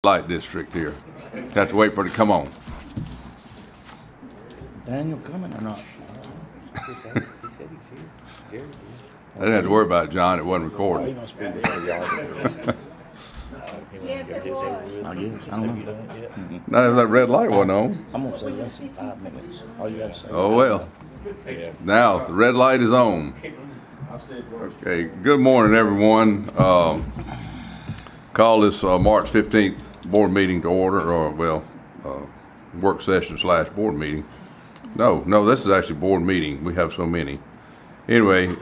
light district here. Have to wait for it to come on. Daniel coming or not? He said he's here. I didn't have to worry about it, John. It wasn't He recorded. must be there. Yes, it was. I guess. I don't know. Now that red light wasn't on. I'm gonna say less than 5 minutes. All you gotta say. Oh well. Now the red light is on. Okay. Good morning, everyone. Call this March 15th board meeting to order, or work session / board meeting. No, this is actually board meeting. We have so many. Anyway,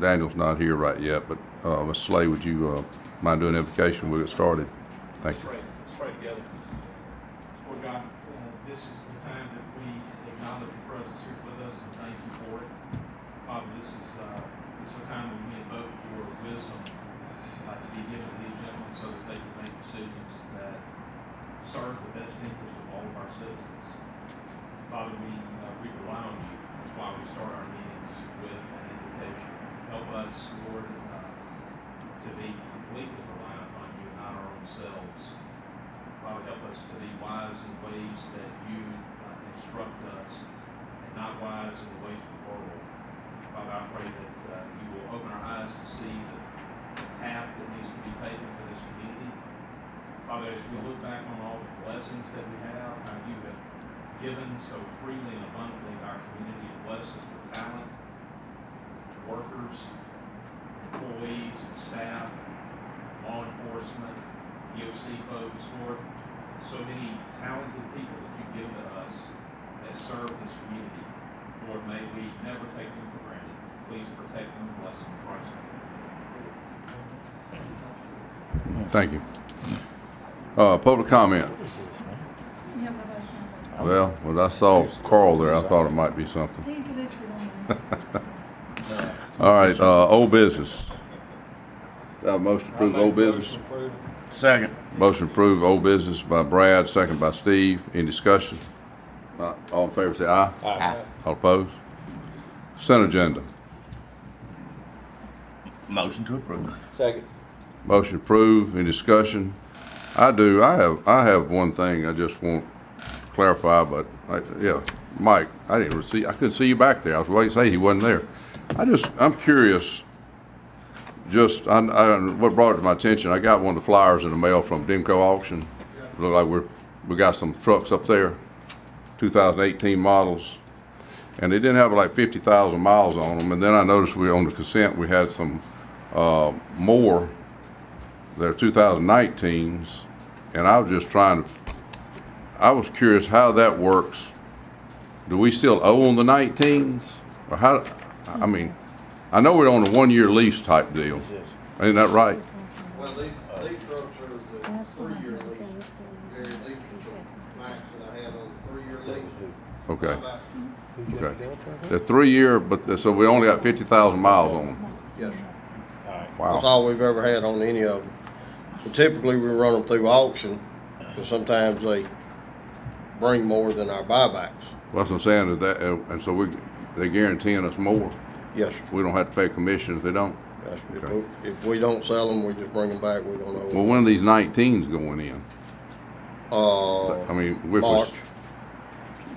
Daniel's not here right yet, but Ms. Slay, would you mind doing the invocation? We'll get started. Thank you. Let's pray together. Lord God, this is the time that we acknowledge your presence here with us and thank you for it. Father, this is a time when we invoke your wisdom to be given to these gentlemen so that they can make decisions that serve the best interest of all of our citizens. Father, we rely on you. That's why we start our meetings with an invocation. Help us, Lord, to be completely reliant on you, not our own selves. Father, help us to be wise in ways that you instruct us, and not wise in the ways of the world. Father, I pray that you will open our eyes to see the path that needs to be taken for this community. Father, as we look back on all the blessings that we have, how you have given so freely and abundantly in our community, and blessed us with talent, workers, employees and staff, law enforcement, EOC folks, Lord, so many talented people that you give to us that serve this community. Lord, may we never take them for granted. Please protect them and bless them in Christ's name. Thank you. Public comment. Well, when I saw Carl there, I thought it might be something. He's listed on there. All right, old business. Motion approved old business. Second. Motion approved old business by Brad, second by Steve. Any discussion? Not all in favor say aye. Aye. All opposed? Consent agenda. Motion to approve. Second. Motion approved. Any discussion? I have one thing I just want to clarify, but Mike, I couldn't see you back there. I was waiting to say he wasn't there. I'm curious. What brought it to my attention, I got one of the flyers in the mail from Demco Auction. Look like we got some trucks up there, 2018 models, and they didn't have like 50,000 miles on them. And then I noticed on the consent we had some more. They're 2019s, and I was curious how that works. Do we still owe on the 19s, or how? I mean, I know we're on a 1-year lease type deal. Ain't that right? Well, these trucks are the 3-year lease. Gary, these are the max that I had on the 3-year lease. Okay. Okay. They're 3-year, but so we only got 50,000 miles on them. Yes. Wow. That's all we've ever had on any of them. So typically we run them through auction, because sometimes they bring more than our buybacks. What I'm saying is that, and so they're guaranteeing us more. Yes, sir. We don't have to pay commission if they don't. Yes, sir. Okay. If we don't sell them, we just bring them back. We don't know. Well, when are these 19s going in? I mean, March.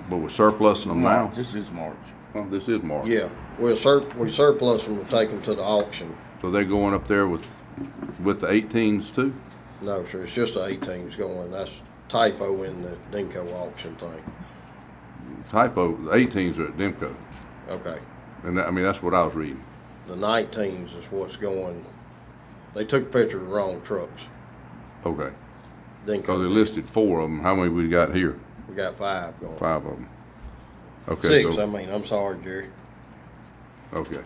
But we're surplusing them now. This is March. Oh, this is March. Yeah, we surplus them and take them to the auction. So they're going up there with the 18s too? No, sir, it's just the 18s going. That's typo in the Dinko auction thing. Typo, the 18s are at Demco. Okay. And that's what I was reading. The 19s is what's going. They took a picture of the wrong trucks. Okay. Dinko. Because they listed 4 of them. How many we got here? We got 5 going. 5 of them. Okay. 6, I'm sorry, Jerry. Okay.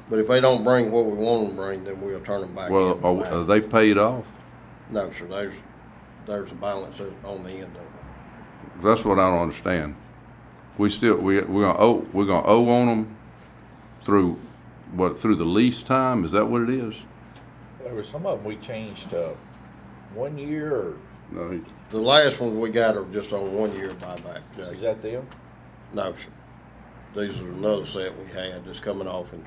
But if they don't bring what we want them to bring, then we'll turn them back Well, in. are they paid off? No, sir, there's a balance on the end of it. That's what I don't understand. We're gonna owe on them through the lease time? Is that what it is? There were some of them we changed to 1 year, or No. The last ones we got are just on 1-year buyback. is Jay. that them? No, sir. These are another set we had that's coming off in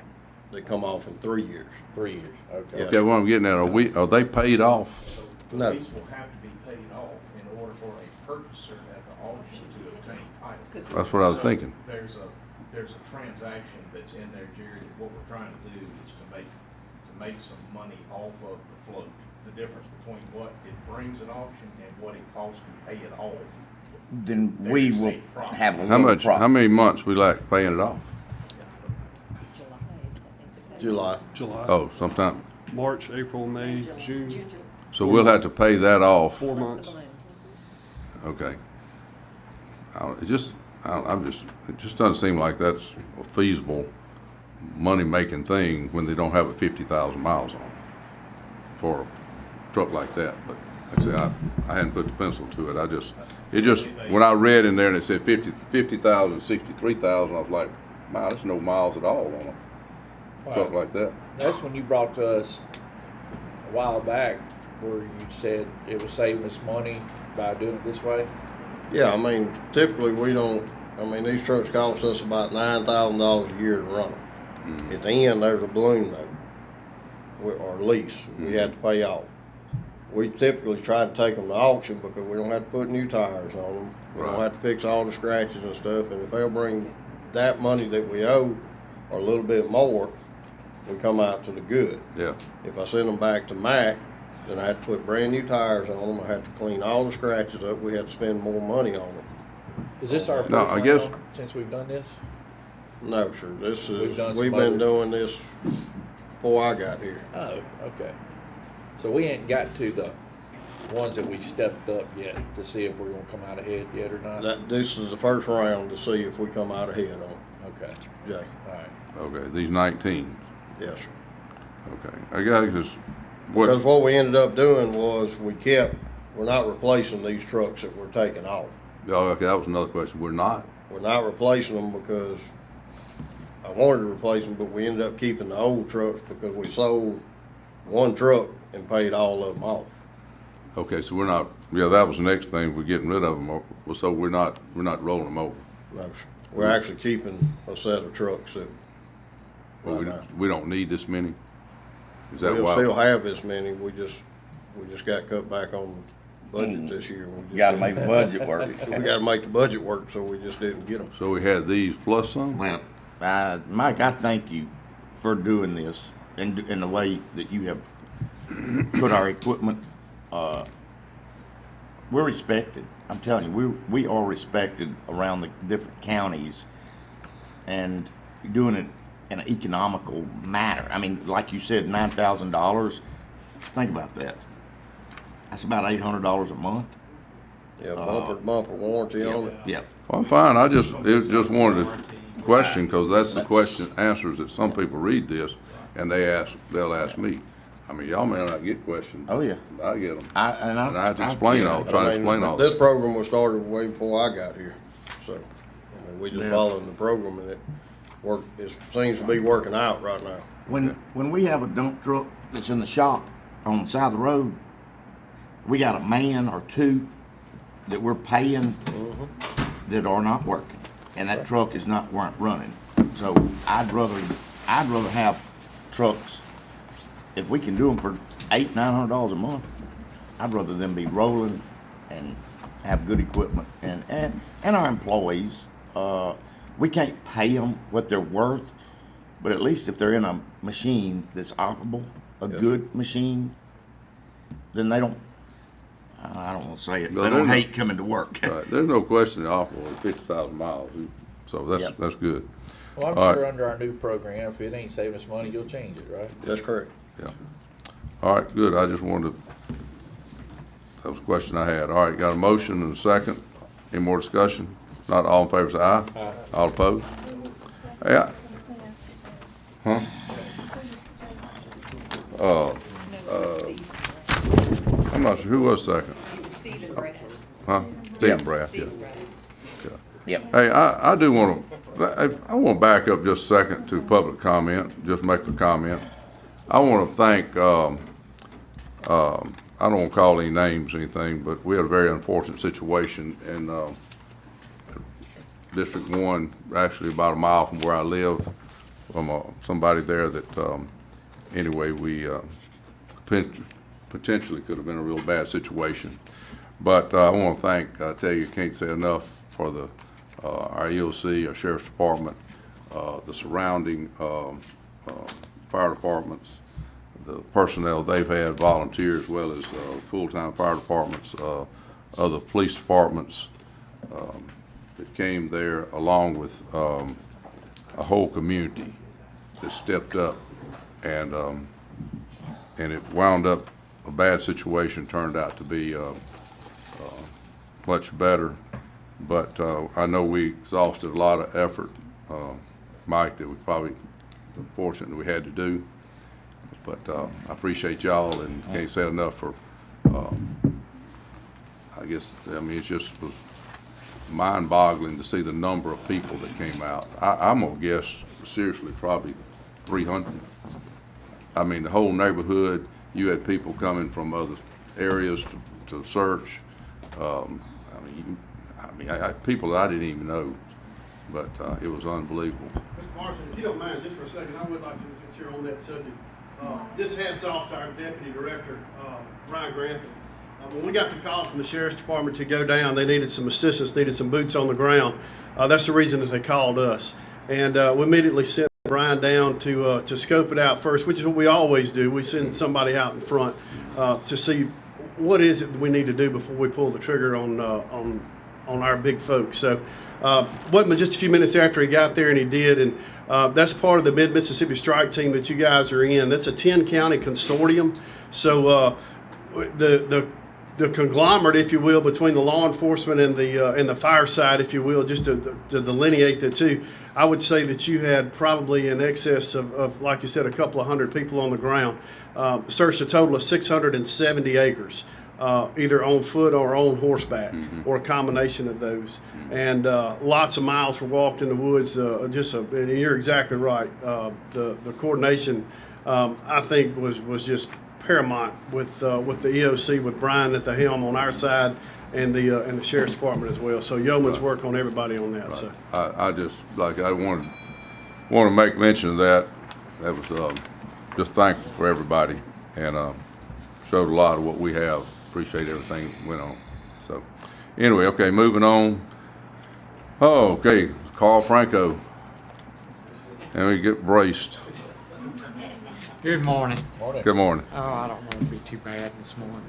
that come off in 3 years. 3 years, okay. Yeah. Okay, what I'm getting at, are they paid off? No. These will have to be paid off in order for a purchaser at the auction to obtain title. That's what I was So thinking. There's a transaction that's in there, Jerry, that what we're trying to do is to make some money off of the float. The difference between what it brings at auction and what it costs to pay it off. Then we will have a How little much, how profit. many months we like paying it off? July. July, Oh, sometime, March, April, May, June, so we'll have to pay that off, 4 months. okay. It just doesn't seem like that's a feasible money-making thing when they don't have it 50,000 miles on for a truck like that, but like I said, I hadn't put the pencil to it, when I read in there and it said 50,000, 63,000, I was like, wow, there's no miles at all on a truck like that. That's when you brought to us a while back where you said it was saving us money by doing it this way. Yeah, I mean, typically these trucks cost us about $9,000 a year to run them. At the end, there's a balloon note, or lease, we have to pay off. We typically try to take them to auction because we don't have to put new tires on them. We don't Right. have to fix all the scratches and stuff, and if they'll bring that money that we owe, or a little bit more, we come out to the good. Yeah, If I send them back to Mac, then I have to put brand new tires on them, I have to clean all the scratches up, we have to spend more money on them. Is this our first No, I guess- round since we've done this? No, sir, We've done some we've been other- doing this before I got here. Oh, okay. So we ain't got to the ones that we stepped up yet to see if we're gonna come out ahead yet or not? This is the first round to see if we come out ahead on Okay, it, Jay. all right. okay, these 19, Yes, sir. okay. I got just, Because what we ended up doing was we're not replacing these trucks that we're taking off. oh, okay, that was another question, we're not? We're not replacing them because I wanted to replace them, but we ended up keeping the old trucks because we sold one truck and paid all of them off. Okay, so we're not, yeah, that was the next thing, we're getting rid of them, so we're not rolling them over. No, sir. We're actually keeping a set of trucks that Well, right now. we don't need this many? Is that We'll still why? have this many, we just got cut back on the budget this year. We just You gotta make the budget work. We gotta make the budget work, so we just didn't get them. So we had these plus some? Well, Mike, I thank you for doing this in the way that you have put our equipment. We're respected. I'm telling you, we are respected around the different counties, and doing it in an economical manner. I mean, like you said, $9,000. Think about that. That's about $800 a month. Yeah, bumper to bumper warranty on it. Yeah. Well, I'm fine, just wanted to question, because that's the question, answers that some people read this, and they'll ask me. I mean, y'all may not get questions. Oh, yeah. I get them. And And I have to explain all, try to explain all This this. program was started way before I got here, so, I mean, we just Yeah. followed the program and it seems to be working out right now. When we have a dump truck that's in the shop on the side of the road, we got a man or two that we're paying that are not working, and that truck is not running. So I'd rather have trucks, if we can do them for $800-900 a month, I'd rather them be rolling and have good equipment, and our employees, we can't pay them what they're worth, but at least if they're in a machine that's operable, a good machine, then they don't, I don't want to say it, No, they don't they're hate coming to work. Right, there's no question the offer was 50,000 miles, so Yep. that's good. Well, I'm All right. sure under our new program, if it ain't saving us money, you'll change it, right? That's correct. Yeah. All right, good, I just wanted to, that was a question I had. All right, got a motion and a second. Any more discussion? Not all in favor, say aye. Aye. All opposed? Yeah. Huh? I'm not sure, who was second? It was Stephen Brad. Huh? Stephen Braff, yeah. Stephen Brad. Yep. Hey, I do want to, I want to back up just a second to public comment, just make a comment. I want to thank, I don't want to call any names or anything, but we had a very unfortunate situation in District 1, actually about a mile from where I live. from somebody there that, anyway, we potentially could have been a real bad situation. But I want to thank, I tell you, can't say enough for the our EOC, our Sheriff's Department, the surrounding fire departments, the personnel they've had, volunteers, as well as full-time fire departments, other police departments that came there, along with a whole community that stepped up, and it wound up, a bad situation turned out to be much better. But I know we exhausted a lot of effort, Mike, that we probably fortunate we had to do. But I appreciate y'all, and can't say enough for, I guess, I mean, it just was mind-boggling to see the number of people that came out. I'm gonna guess, seriously, probably 300. I mean, the whole neighborhood, you had people coming from other areas to search. I had people that I didn't even know, but it was unbelievable. Mr. Marshall, if you don't mind, just for a second, I would like to, since you're on that subject, just hats off to our Deputy Director, Ryan Grantham. When we got the call from the Sheriff's Department to go down, they needed some assistance, needed some boots on the ground. That's the reason that they called us. And we immediately sent Brian down to scope it out first, which is what we always do. We send somebody out in front to see what is it that we need to do before we pull the trigger on our big folks. So wasn't just a few minutes after he got there, and he did. And that's part of the Mid-Mississippi Strike Team that you guys are in. That's a 10-county consortium. So the conglomerate, if you will, between the law enforcement and the fire side, if you will, just to delineate the two, I would say that you had probably in excess of, like you said, a couple of hundred people on the ground. Searched a total of 670 acres, either on foot or on horseback, or a combination of those. And lots of miles were walked in the woods. And you're exactly right. The coordination, I think, was just paramount with the EOC, with Brian at the helm on our side, and the Sheriff's Department as well. So yeoman's work on everybody on that. Right. So I just I want to make mention of that. That was just thankful for everybody, and showed a lot of what we have. Appreciate everything that went on. So anyway, okay, moving on. Oh, okay, Carl Franco, and we get braced. Good morning. Morning. Good morning. Oh, I don't want to be too bad this morning.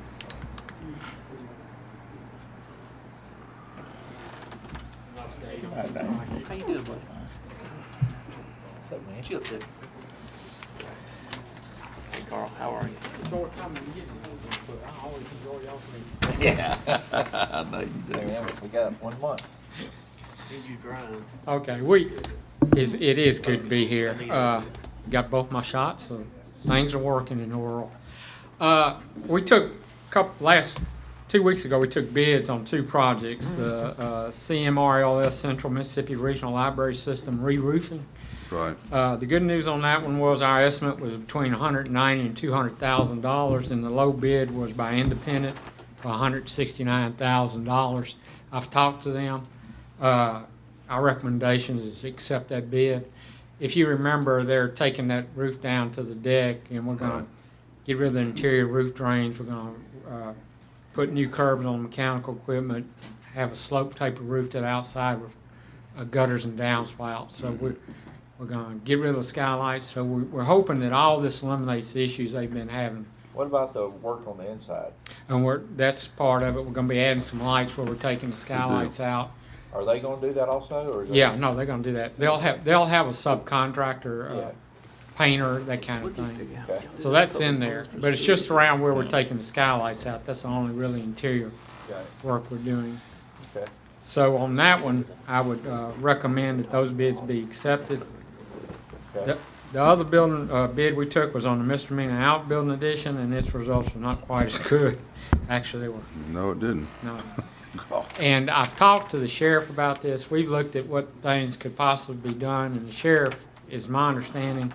How you doing, buddy? What's up, man? She up there. Hey, Carl, how are you? Short time to get I always enjoy y'all's meeting. Yeah, I know you do. Yeah, we got 1 month. Did you grind? Okay, it is good to be here. Got both my shots, so things are working in the world. We took last 2 weeks ago, we took bids on 2 projects, the CMRLS Central Mississippi Regional Library System re-roofing. Right. The good news on that one was our estimate was between $190,000 and $200,000, and the low bid was by independent for $169,000. I've talked to them. Our recommendation is to accept that bid. If you remember, they're taking that roof down to the deck, and we're going to get rid of the interior roof drains. We're going to put new curbs on mechanical equipment, have a slope type of roof to the outside with gutters and downspouts. So we're going to get rid of the skylights. So we're hoping that all this eliminates the issues they've been having. What about the work on the inside? And that's part of it. We're going to be adding some lights where we're taking the skylights out. Are they going to do that also, or is that? Yeah, no, they're going to do that. They'll have a subcontractor, painter, that kind of thing. Okay. So that's in there, but it's just around where we're taking the skylights out. That's the only really interior Got it. work we're doing. Okay. So on that one, I would recommend that those bids be accepted. Okay. The other building bid we took was on the misdemeanor outbuilding addition, and its results were not quite as good. Actually, they were. No, it didn't. No. And I've talked to the sheriff about this. We've looked at what things could possibly be done, and the sheriff, is my understanding,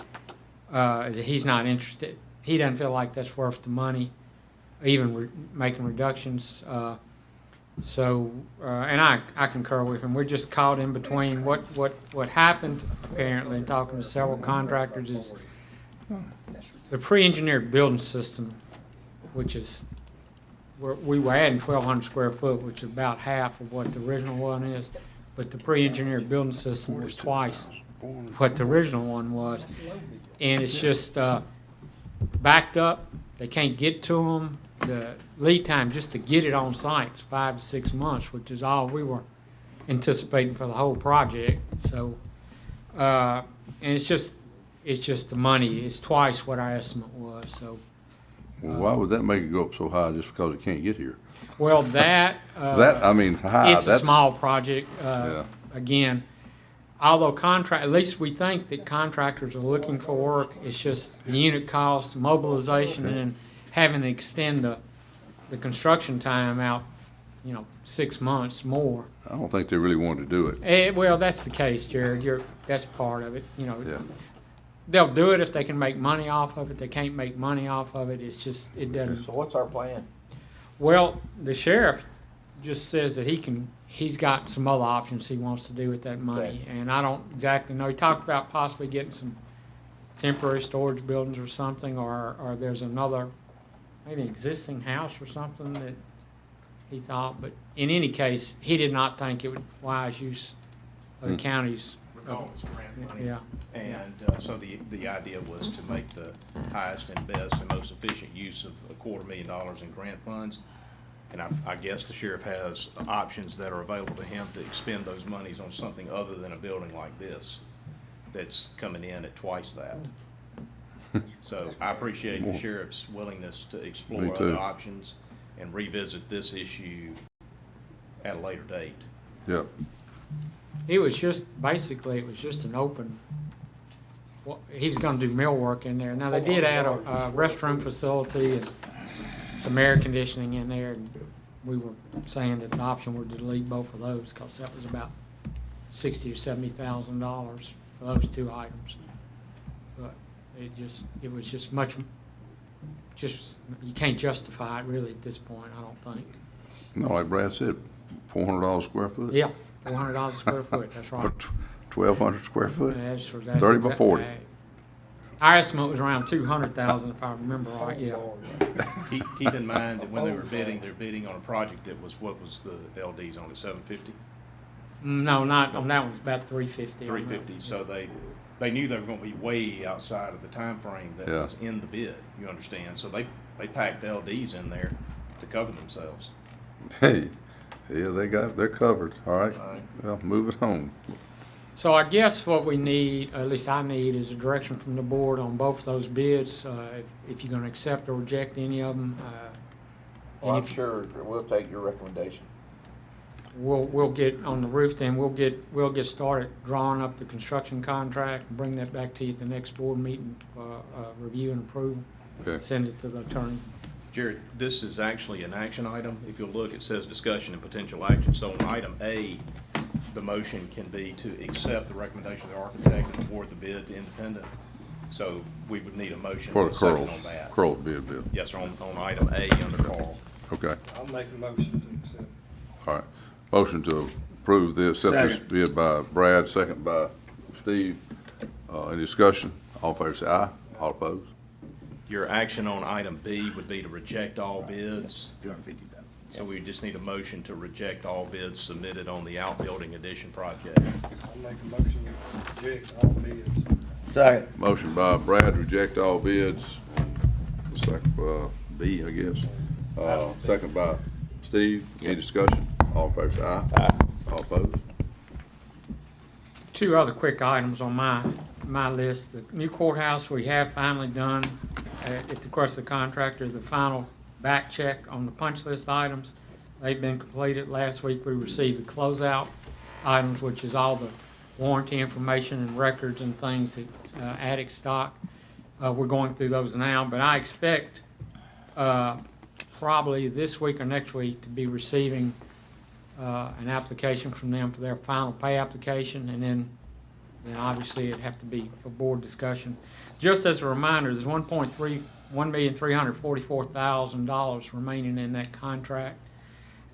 is that he's not interested. He doesn't feel like that's worth the money, even making reductions. So, and I concur with him. We're just caught in between. What happened apparently, in talking to several contractors, is the pre-engineered building system, which is, we were adding 1,200 square foot, which is about half of what the original one is. But the pre-engineered building system was twice what the original one was. And it's just backed up. They can't get to them. The lead time just to get it on site is 5 to 6 months, which is all we were anticipating for the whole project. So, and it's just the money. It's twice what our estimate was. So, Well, why would that make it go up so high just because it can't get here? well, that I mean, high, it's a that's. small project. Yeah. Again, although at least we think that contractors are looking for work. It's just the unit cost, mobilization, and then having to extend the construction time out, 6 months more. I don't think they really wanted to do it. Well, that's the case, Jared. That's part of it. Yeah. They'll do it if they can make money off of it. They can't make money off of it. It's just, it doesn't. So what's our plan? Well, the sheriff just says that he's got some other options he wants to do with that money. Okay. And I don't exactly know. He talked about possibly getting some temporary storage buildings or something, or there's another, maybe an existing house or something that he thought. But in any case, he did not think it would wise use of the county's. Recall it's grant money. Yeah. And so the idea was to make the highest and best and most efficient use of $250,000 in grant funds. And I guess the sheriff has options that are available to him to expend those monies on something other than a building like this that's coming in at twice that. So I appreciate the sheriff's willingness to Me explore too. other options and revisit this issue at a later date. Yep. It was just an open, he was gonna do millwork in there. Now, they did add a restroom facility and some air conditioning in there. And we were saying that the option were to delete both of those, because that was about $60,000 or $70,000 for those two items. But it was just you can't justify it really at this point, I don't think. No, like Brad said, $400 square foot? Yeah, $400 a square foot, that's right. Or 1,200 square foot? That's 30 by 40. Our estimate was around 200,000, if I remember right, yeah. Keep in mind that when they were bidding, they're bidding on a project that was, what was the LDs on it, 750? No, not, on that one, it's about 350. 350, so they knew they were gonna be way outside of the time frame that Yeah. was in the bid, you understand? So they packed LDs in there to cover themselves. Hey, yeah, they're covered, all right? All right. Well, move it home. So I guess what we need, at least I need, is a direction from the board on both those bids, if you're gonna accept or reject any of them. Well, and I'm sure we'll take your recommendation. We'll get on the roof, then we'll get started drawing up the construction contract and bring that back to you at the next board meeting, review and approval. Okay. Send it to the attorney. Jared, this is actually an action item. If you'll look, it says discussion and potential action. So on item A, the motion can be to accept the recommendation of the architect and award the bid to Independent. So we would need a motion For and the a second curls, on that. curls bid bill. Yes, sir, on item A under Carl. Okay, I'll make a motion to accept. all right. Motion to approve this, accept this Second. bid by Brad, second by Steve. Any discussion? All in favor say aye. All opposed? Your action on item B would be to reject all bids. 250,000. So we just need a motion to reject all bids submitted on the outbuilding addition project. I'll make a motion to reject all bids. Second. Motion by Brad, reject all bids. Second by B, I guess. Second by Steve. Any discussion? All in favor say aye. Aye. All opposed? Two other quick items on my list. The new courthouse, we have finally done, at the request of the contractor, the final back check on the punch list items. They've been completed. Last week, we received the closeout items, which is all the warranty information and records and things that attic stock. We're going through those now, but I expect probably this week or next week to be receiving an application from them for their final pay application, and then obviously it'd have to be for board discussion. Just as a reminder, there's $1,344,000 remaining in that contract,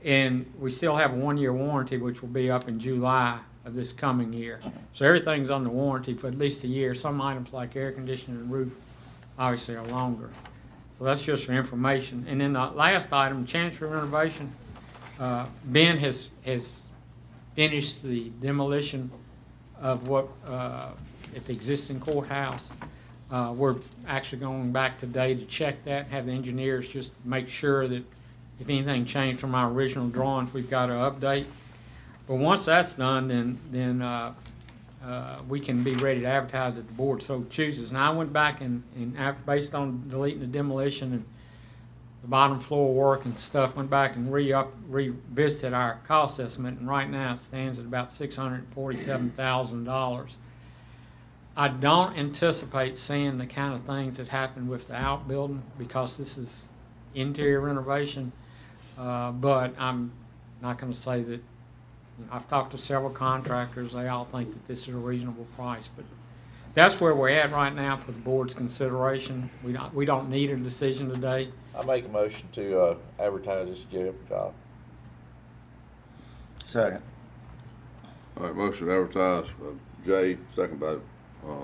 And we still have a 1-year warranty, which will be up in July of this coming year. So everything's under warranty for at least a year. Some items like air conditioning and roof obviously are longer. So that's just for information. And then the last item, chancery renovation, Ben has finished the demolition of what, at the existing courthouse. We're actually going back today to check that, have the engineers just make sure that if anything changed from our original drawings, we've got to update. But once that's done, then we can be ready to advertise if the board so chooses. Now, I went back and based on deleting the demolition and the bottom floor work and stuff, went back and revisited our cost estimate, and right now it stands at about $647,000. I don't anticipate seeing the kind of things that happened with the outbuilding because this is interior renovation, but I'm not going to say that. I've talked to several contractors. They all think that this is a reasonable price, but that's where we're at right now for the board's consideration. We don't need a decision today. I make a motion to advertise this job. Second. All right, motion to advertise, Jay, second by,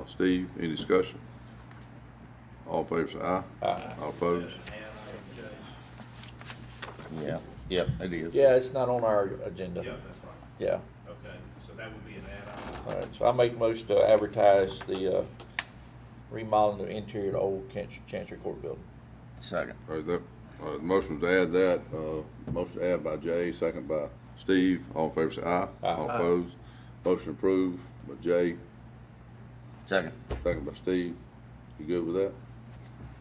Steve. Any discussion? All in favor say aye. Aye. All opposed? Yeah, yep, it is. Yeah, it's not on our agenda. Yeah, that's right. Yeah. Okay, so that would be an add-on. All right, so I make a motion to advertise the remodeling the interior of the old Chancery Court building. Second. All right, motion to add that, motion to add by Jay, second by Steve. All in favor say aye. Aye. All opposed? Motion approved by Jay, Second. second by Steve. You good with that?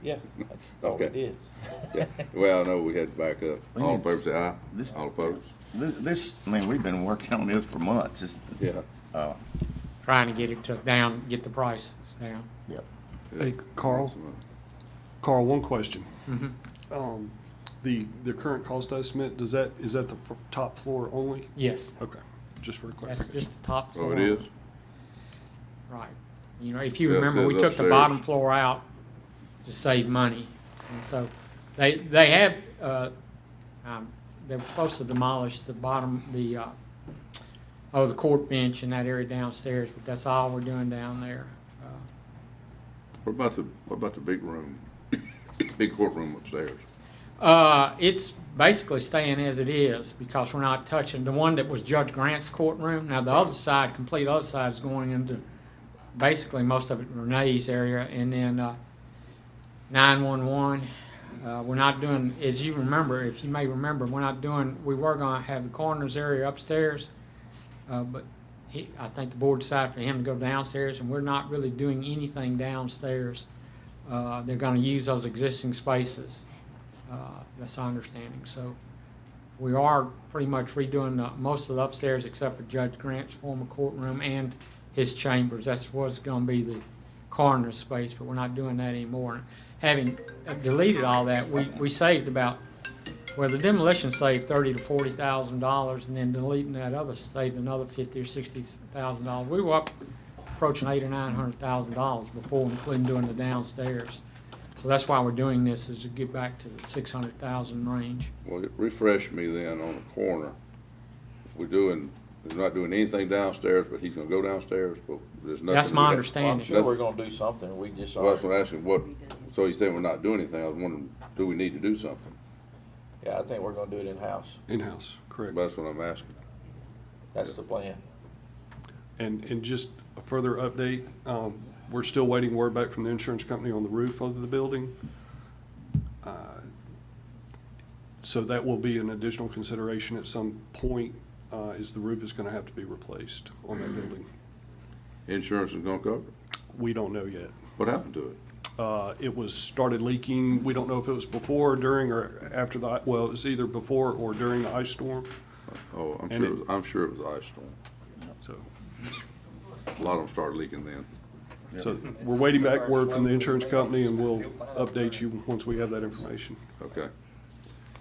Yeah, that's all we Okay. did. Yeah. Well, I know we had to back up. All in favor say aye. This- All opposed? This, I mean, we've been working on this for months. Yeah. Trying to get it down, get the price down. Yep. Hey, Carl, one question. Mm-hmm. The current cost estimate, is that the top floor only? Yes, Okay, just for that's clarification. just the top floor. Oh, it is? Right. You know, if you Yeah, it remember, we says took the upstairs. bottom floor out to save money. And so they have, they were supposed to demolish the bottom, the court bench in that area downstairs, but that's all we're doing down there. What about the big room? Big courtroom upstairs? It's basically staying as it is because we're not touching the one that was Judge Grant's courtroom. Now, the other side, complete other side is going into basically most of it Renee's area, and then 911. We're not doing, as you remember, if you may remember, we were going to have the coroner's area upstairs, but I think the board decided for him to go downstairs, and we're not really doing anything downstairs. They're going to use those existing spaces. That's our understanding. So we are pretty much redoing most of the upstairs except for Judge Grant's former courtroom and his chambers. That's what's going to be the coroner's space, but we're not doing that anymore. Having deleted all that, we saved about, well, the demolition saved $30,000 to $40,000, and then deleting that other saved another $50,000 or $60,000. We were up approaching $800,000 or $900,000 before, including doing the downstairs. So that's why we're doing this, is to get back to the $600,000 range. Well, refresh me then on the corner. We're not doing anything downstairs, but he's gonna go downstairs, but there's nothing. That's my Well, I'm understanding. sure we're gonna do something. We just Well, that's are. what I'm asking, so he's saying we're not doing anything. I was wondering, do we need to do something? Yeah, I think we're gonna do it in-house. In-house, correct. That's what I'm asking. That's the plan. And just a further update, we're still waiting word back from the insurance company on the roof of the building. So that will be an additional consideration at some point, is the roof is gonna have to be replaced on that building. Insurance is gonna cover it? We don't know yet. What happened to it? It was started leaking. We don't know if it was before, during, or after it was either before or during the ice storm. Oh, And I'm sure it was ice storm. So, A lot of them started leaking then. so we're waiting back word from the insurance company, and we'll update you once we have that information. Okay.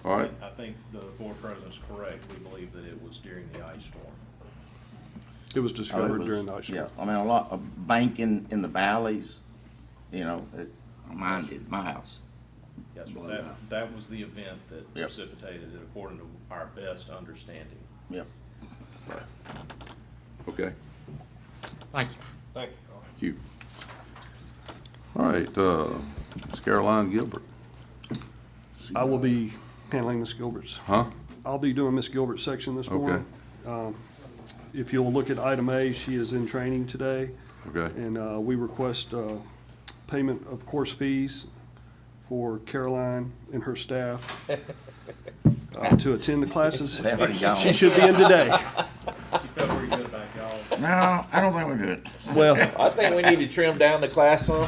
All right. I think the board president's correct. We believe that it was during the ice storm. It was Oh, it discovered was- during the ice storm. Yeah, I mean, a lot of banking in the valleys, you know, mine did, my house. Yes, sir. That was the event that Yep. precipitated it according to our best understanding. Yep. Okay, Thank you. Thank you. thank you. All right, Ms. Caroline Gilbert. I will be handling Ms. Gilbert's. Huh? I'll be doing Ms. Gilbert's section this Okay. morning. If you'll look at item A, she is in training today. Okay, And we request payment of course fees for Caroline and her staff to attend the classes. They already gone. She should be in today. You felt pretty good about y'all. No, I don't think we're good. Well, I think we need to trim down the class some.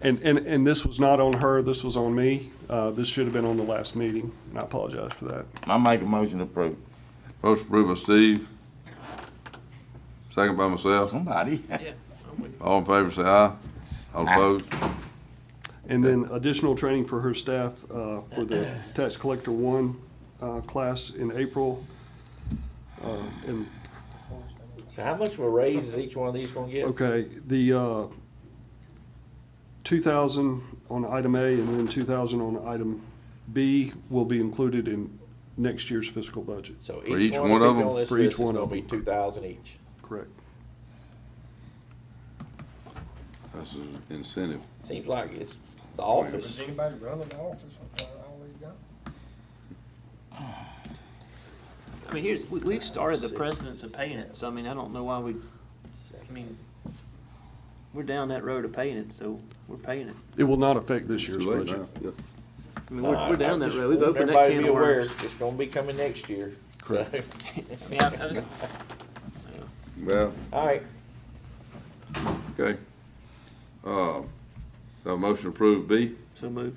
and this was not on her, this was on me. This should have been on the last meeting, and I apologize for that. I make a motion to approve. motion approved by Steve. Second by myself. Somebody. All in favor, say aye. All opposed? And then additional training for her staff for the Tax Collector 1 class in April. And, So how much of a raise is each one of these gonna get? okay, the 2,000 on item A and then 2,000 on item B will be included in next year's fiscal budget. So For each one of of them? on this For each list is one gonna of be them. 2,000 each. Correct. That's an incentive. Seems like it's the Does office. anybody run in the office with all these guys? I mean, we've started the precedence of paying it, so I mean, I don't know why we're down that road of paying it, so we're paying it. It will not affect this year's Too late budget. now. Yep. I mean, we're down that I just road. We've want opened that everybody to can be of aware worms. It's gonna be coming next year. Correct. I mean, I just, Well, All right, okay. Have a motion approved B. so move.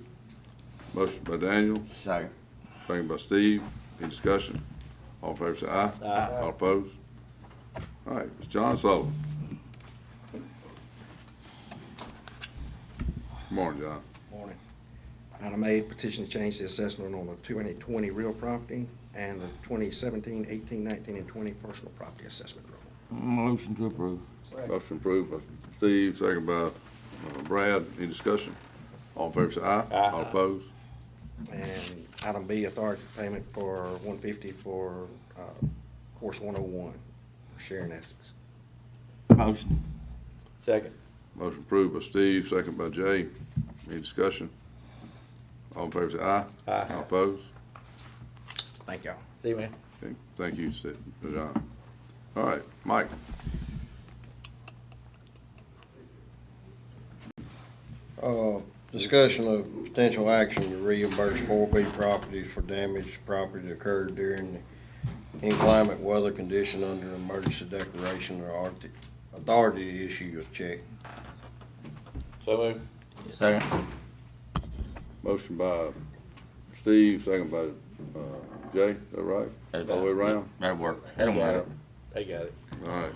Motion by Daniel, Second. second by Steve. Any discussion? All in favor, say aye. Aye. All opposed? All right, Mr. John Sullivan. Good morning, John. Morning. Item A, petition to change the assessment on the 2020 real property and the 2017, 18, 19, and 20 personal property assessment roll. Motion to approve. Motion approved by Steve, second by Brad. Any discussion? All in favor, say aye. Aye. All opposed? And item B, authority payment for $150 for course 101, sharing estimates. Motion. second. Motion approved by Steve, second by Jay. Any discussion? All in favor, say aye. Aye. All opposed? Thank y'all. See you, man. Okay, thank you, John. All right, Mike. Discussion of potential action to reimburse 4B properties for damaged property that occurred during the inclement weather condition under emergency declaration or authority to issue a check. So move. Second. Motion by Steve, second by Jay, is that right? All the way around? That'll work. That don't matter. They got it. All right.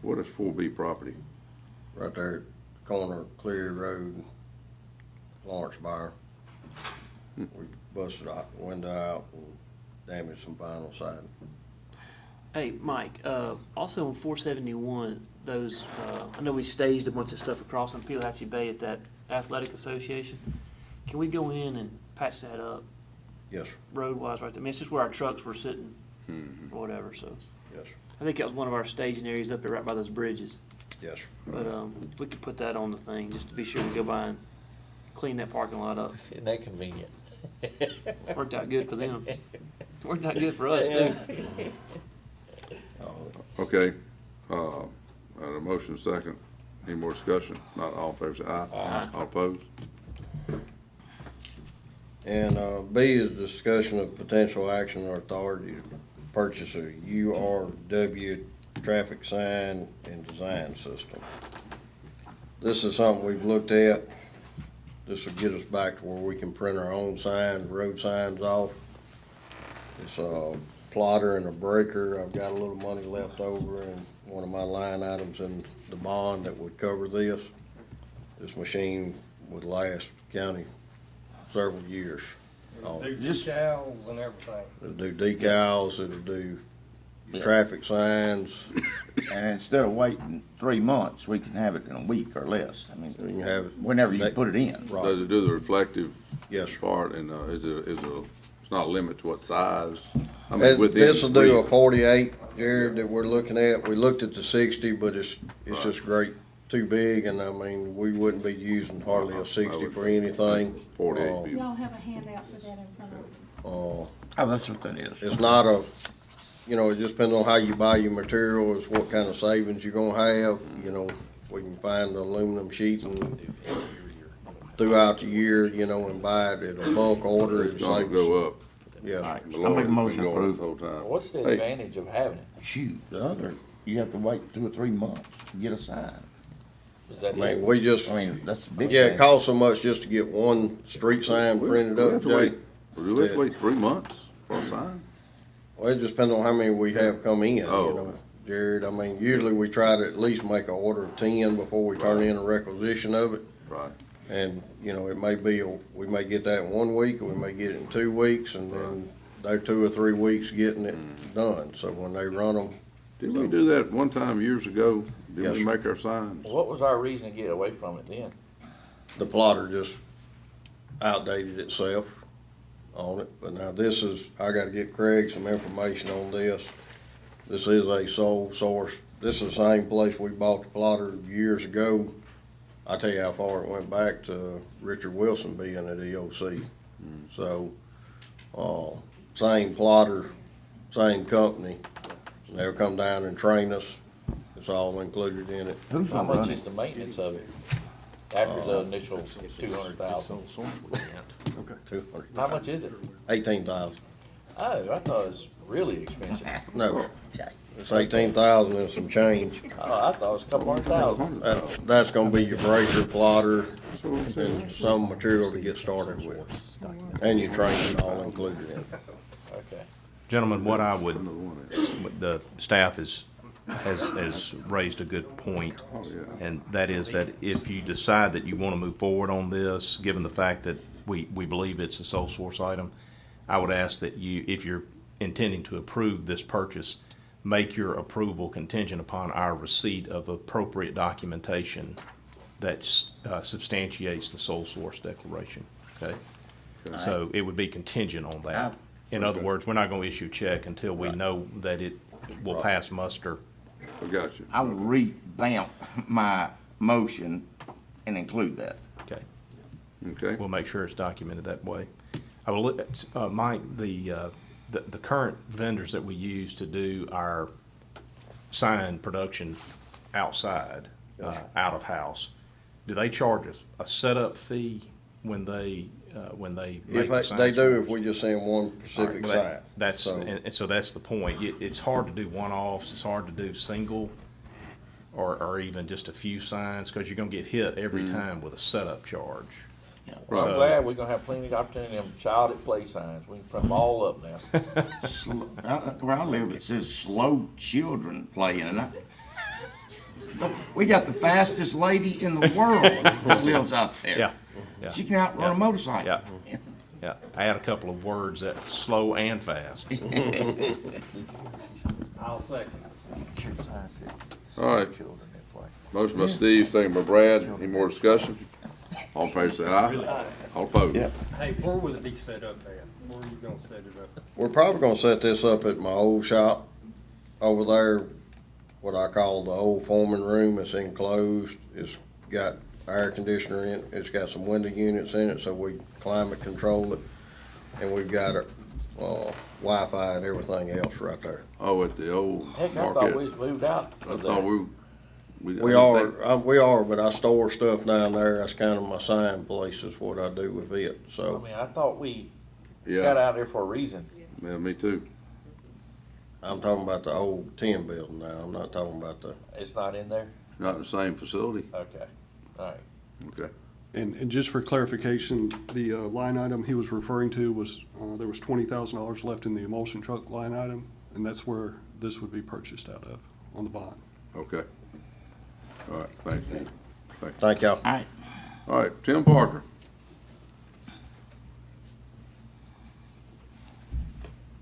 What is 4B property? Right there at the corner of Cleary Road, Lawrence Byron. We busted a window out and damaged some vinyl siding. Hey, Mike, also on 471, those, I know we staged a bunch of stuff across in Pelahatchie Bay at that athletic association. Can we go in and patch that up Yes, sir. road-wise right there? I mean, it's just where our trucks were sitting Mm-hmm. or whatever, so. Yes, sir. I think that was one of our staging areas up there right by those bridges. Yes, sir. But, we could put that on the thing, just to be sure to go by and clean that parking lot up. Isn't that convenient? Worked out good for them. Worked out good for us, too. Okay, I had a motion second. Any more discussion? Not all in favor, say aye. Aye. All opposed? And B is discussion of potential action or authority to purchase a URW traffic sign and design system. This is something we've looked at. This will get us back to where we can print our own signs, road signs off. It's a plotter and a breaker. I've got a little money left over in one of my line items in the bond that would cover this. This machine would last the county several years. It'll do Just- decals and everything. It'll do decals, it'll do Yeah. traffic signs. And instead of waiting 3 months, we can have it in a week or less. I mean, You can have it. whenever you put it in. Right. Does it do the reflective Yes, sir. part, and, it's not a limit to what size? I mean, within This will do a reach. 48, Jared, that we're looking at. We looked at the 60, but it's Right. just great, too big, and I mean, we wouldn't be using hardly a 60 for anything. 48 be- Y'all have a handout for that in front of you. Uh, Oh, that's what that is. It's not a, you know, it just depends on how you buy your materials, what kind of savings you're gonna have. You know, we can find aluminum sheeting throughout the year, you know, and buy it at a bulk order. It's It gonna saves- go up. Yeah. Alright, The I'll Lord make a has been motion going approved. this whole time. What's the Hey, advantage of having it? Shoot, the other, you have to wait 2 or 3 months to get a sign. Is that I mean, it? we just, I mean, that's a big yeah, it thing. costs so much just to get one street sign we- printed we up, have to Jay. wait- We have to Yeah. wait 3 months for a sign? Well, it just depends on how many we have come in, you Oh. know, Jared. I mean, usually we try to at least make an order of 10 before we turn Right. in a requisition of it. Right. And, you know, it may be, we may get that in 1 week, or we may get it in 2 weeks, and then they're 2 or 3 weeks getting it done. So when they run them, Didn't we do that one time years ago? Didn't Yes, we sir. make our signs? What was our reason to get away from it then? the plotter just outdated itself on it. But now this is, I gotta get Craig some information on this. This is a sole source. This is the same place we bought the plotter years ago. I tell you how far it went back to Richard Wilson being at EOC. So, same plotter, same company. They'll come down and train us. It's all included in it. Who's How gonna much run is it? the maintenance of it? After the initial 200,000? Okay. 200 How much is it? 18,000. Oh, I thought it was really expensive. No, it's 18,000 and some change. Oh, I thought it was a couple $100,000. That's gonna be your breaker, plotter, That's what I'm saying. and some material to get started with. And your training all included in it. Okay. Gentlemen, what I would, the staff has raised a good point. Oh, yeah. And that is that if you decide that you want to move forward on this, given the fact that we believe it's a sole source item, I would ask that you, if you're intending to approve this purchase, make your approval contingent upon our receipt of appropriate documentation that substantiates the sole source declaration, okay? So it would be contingent on that. In other words, we're not going to issue a check until we know that it will pass muster. I got you. I will revamp my motion and include that. Okay. Okay. We'll make sure it's documented that way. I will, Mike, the current vendors that we use to do our sign production outside, out of house, do they charge us a setup fee when they make the signs? They do for if us? we just send one All right, specific but site. That's, So- and so that's the point. It's hard to do one-offs, it's hard to do single or even just a few signs, because you're gonna get hit every time with a setup charge. Well, I'm So- glad we're gonna have plenty of opportunity of child at play signs. We can put them all up now. Where I live, it says slow children playing, and we got the fastest lady in the world that lives out there. Yeah, yeah. She can outrun a Yeah. motorcycle. Yeah. Yeah, add a couple of words that slow and fast. I'll second. All right. Children at play. Motion by Steve, second by Brad. Any more discussion? All in favor say aye. All opposed? Yeah. Hey, where will it be set up at? Where are you gonna set it up? We're probably gonna set this up at my old shop over there, what I call the old foreman room. It's enclosed. It's got air conditioner in it. It's got some window units in it, so we climate control it. And we've got a, Wi-Fi and everything else right there. Oh, at the old Heck, I thought we market. was moved out I of thought there. We are, but I store stuff down there. That's kind of my sign place is what I do with it, I so. mean, I thought we got Yeah, out there for a reason. yeah, me too. I'm talking about the old tin building now. I'm not talking about the, It's not in there? Not in the same facility? Okay, all right. Okay. And just for clarification, the line item he was referring to was, there was $20,000 left in the emulsion truck line item, and that's where this would be purchased out of, on the bond. Okay. All right, thank you. thank y'all. All right. All right, Tim Parker.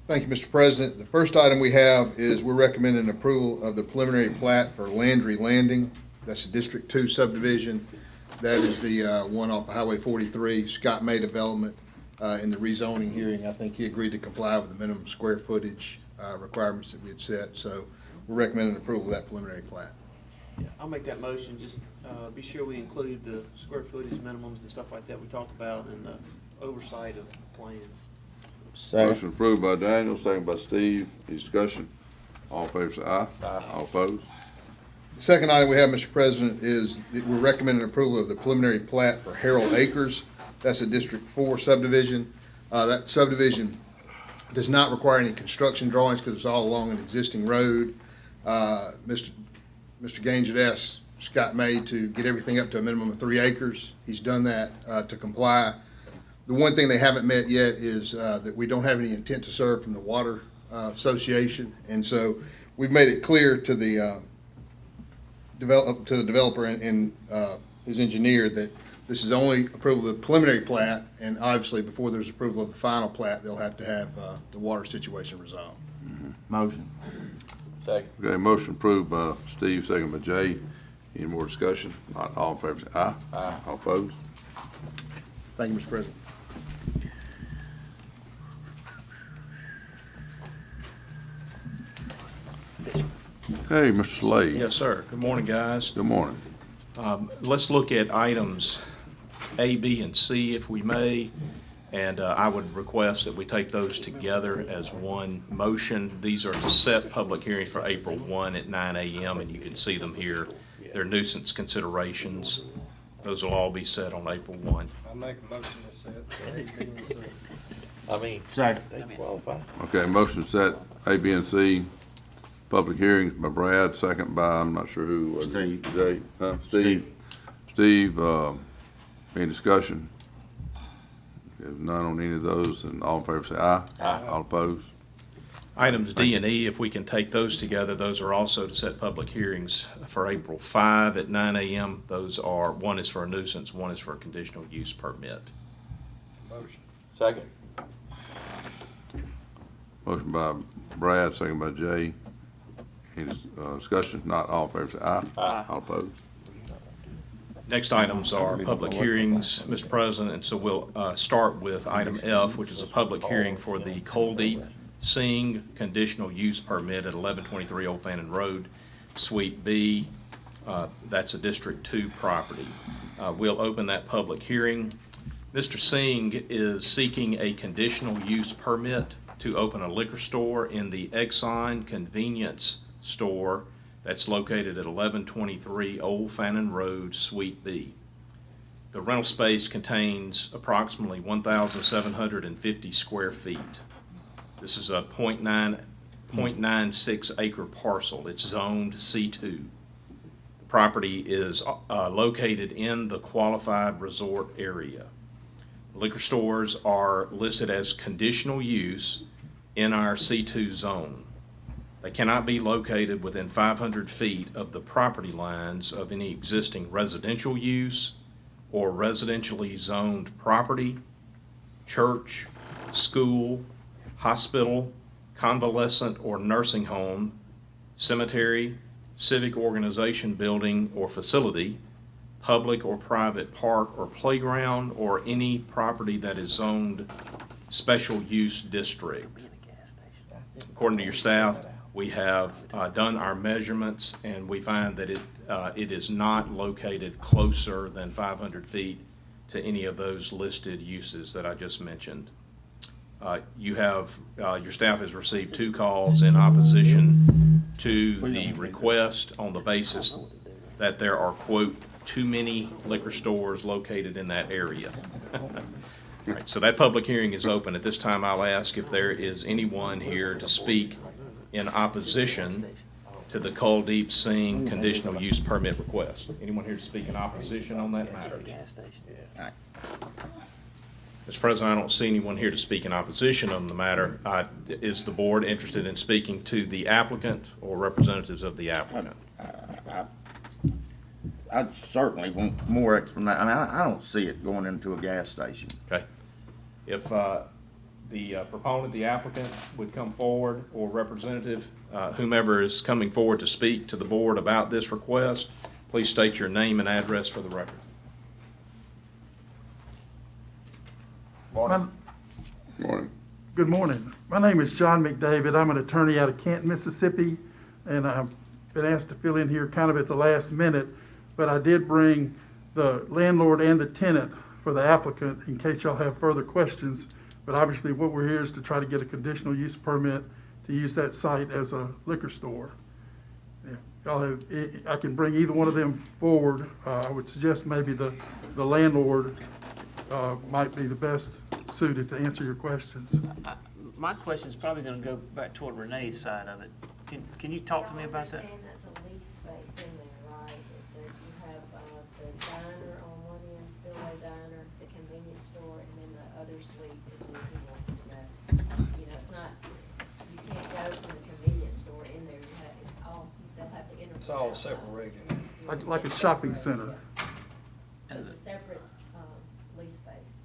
Thank you, Mr. President. The first item we have is we're recommending approval of the preliminary plat for Landry Landing. That's a District 2 subdivision. That is the one off of Highway 43, Scott May Development. In the rezoning hearing, I think he agreed to comply with the minimum square footage requirements that we had set. So we're recommending approval of that preliminary plat. Yeah, I'll make that motion. Just be sure we include the square footage minimums and stuff like that we talked about and the oversight of plans. Motion approved by Daniel, second by Steve. Any discussion? All in favor say aye. Aye. All opposed? The second item we have, Mr. President, is that we're recommending approval of the preliminary plat for Harold Acres. That's a District 4 subdivision. That subdivision does not require any construction drawings because it's all along an existing road. Mr. Gaines had asked Scott May to get everything up to a minimum of 3 acres. He's done that to comply. The one thing they haven't met yet is that we don't have any intent to serve from the Water Association. And so we've made it clear to the developer and his engineer that this is only approval of the preliminary plat, and obviously before there's approval of the final plat, they'll have to have the water situation resolved. Motion. Second. Okay, motion approved by Steve, second by Jay. Any more discussion? Not all in favor say aye. Aye. All opposed? Thank you, Mr. President. Okay, Mr. Slade. Yes, sir. Good morning, guys. Good morning. Let's look at items A, B, and C if we may. And I would request that we take those together as one motion. These are to set public hearings for April 1 at 9 a.m. and you can see them here. They're nuisance considerations. Those will all be set on April 1. I make a motion to set A, B, and C. I mean, Second. they qualify. Okay, motion set A, B, and C. Public hearings by Brad, second by, I'm not sure who. was it? Steve. Jay, Steve. Steve, any discussion? If none on any of those, then all in favor say aye. Aye. All opposed? Items D and E, if we can take those together, those are also to set public hearings for April 5 at 9 a.m. Those are, one is for a nuisance, one is for a conditional use permit. Motion. Second. Motion by Brad, second by Jay. Any discussion? Not all in favor say aye. Aye. All opposed? Next items are public hearings, Mr. President, and so we'll start with item F, which is a public hearing for the Coal Deep Sing conditional use permit at 1123 Old Fannin Road, Suite B. That's a District 2 property. We'll open that public hearing. Mr. Singh is seeking a conditional use permit to open a liquor store in the Exxon Convenience Store that's located at 1123 Old Fannin Road, Suite B. The rental space contains approximately 1,750 square feet. This is a 0.96 acre parcel. It's zoned C2. The property is located in the qualified resort area. Liquor stores are listed as conditional use in our C2 zone. They cannot be located within 500 feet of the property lines of any existing residential use or residentially zoned property, church, school, hospital, convalescent or nursing home, cemetery, civic organization building or facility, public or private park or playground, or any property that is zoned special use district. According to your staff, we have done our measurements and we find that it is not located closer than 500 feet to any of those listed uses that I just mentioned. Your staff has received 2 calls in opposition to the request on the basis that there are, quote, too many liquor stores located in that area. All right, so that public hearing is open. At this time, I'll ask if there is anyone here to speak in opposition to the Coal Deep Sing conditional use permit request. Anyone here to speak in opposition on that matter? Mr. President, I don't see anyone here to speak in opposition on the matter. Is the board interested in speaking to the applicant or representatives of the applicant? I certainly want more explanation. I mean, I don't see it going into a gas station. Okay. If the proponent, the applicant, would come forward, or representative, whomever is coming forward to speak to the board about this request, please state your name and address for the record. Morning. Good morning. My name is John McDavid. I'm an attorney out of Canton, Mississippi, and I've been asked to fill in here kind of at the last minute, but I did bring the landlord and the tenant for the applicant in case y'all have further questions. But obviously what we're here is to try to get a conditional use permit to use that site as a liquor store. Yeah, y'all have, I can bring either one of them forward. I would suggest maybe the landlord might be the best suited to answer your questions. My question is probably gonna go back toward Renee's side of it. Can you talk to me about that? I understand that's a lease space in there, right? That you have, the diner on one end, Stillway Diner, the convenience store, and then the other suite is where he wants to go. You know, it's not, you can't go from the convenience store in there, you have, it's all, they'll have to enter. It's all separated. Like a shopping center. So it's a separate, lease space.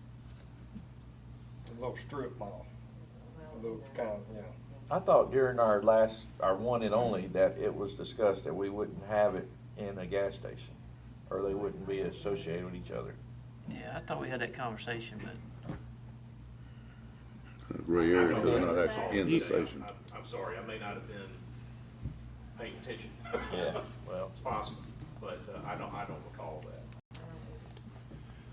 A little strip mall, a little kind of, yeah. I thought during our one and only, that it was discussed that we wouldn't have it in a gas station, or they wouldn't be associated with each other. Yeah, I thought we had that conversation, but Gray area, they're not actually in the station. I'm sorry, I may not have been paying attention. Yeah, well. It's possible, but I don't recall that.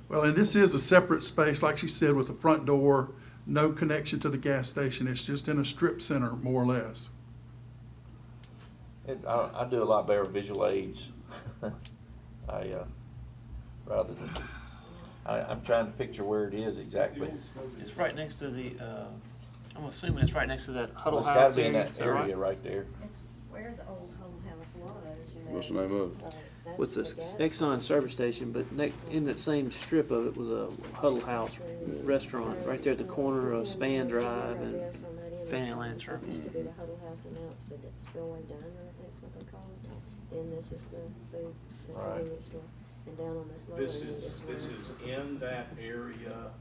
Well, and this is a separate space, like she said, with the front door, no connection to the gas station. It's just in a strip center, more or less. I do a lot better with visual aids. Rather than, I'm trying to picture where it is exactly. it's right next to the, I'm assuming it's right next to that Huddle It's House gotta be in area. that Is that right? area right there. It's where the old home house was, you know. What's the name of it? That's What's the this? gas Exxon service station, but in that same strip of it was a Huddle House restaurant, right there at the corner of Span Drive and Fannyland Circle. Used to be the Huddle House, and now it's the Spillway Diner, I think is what they call it. Then this is the food, the Right. convenience store, and down on this lower This end is where- in that area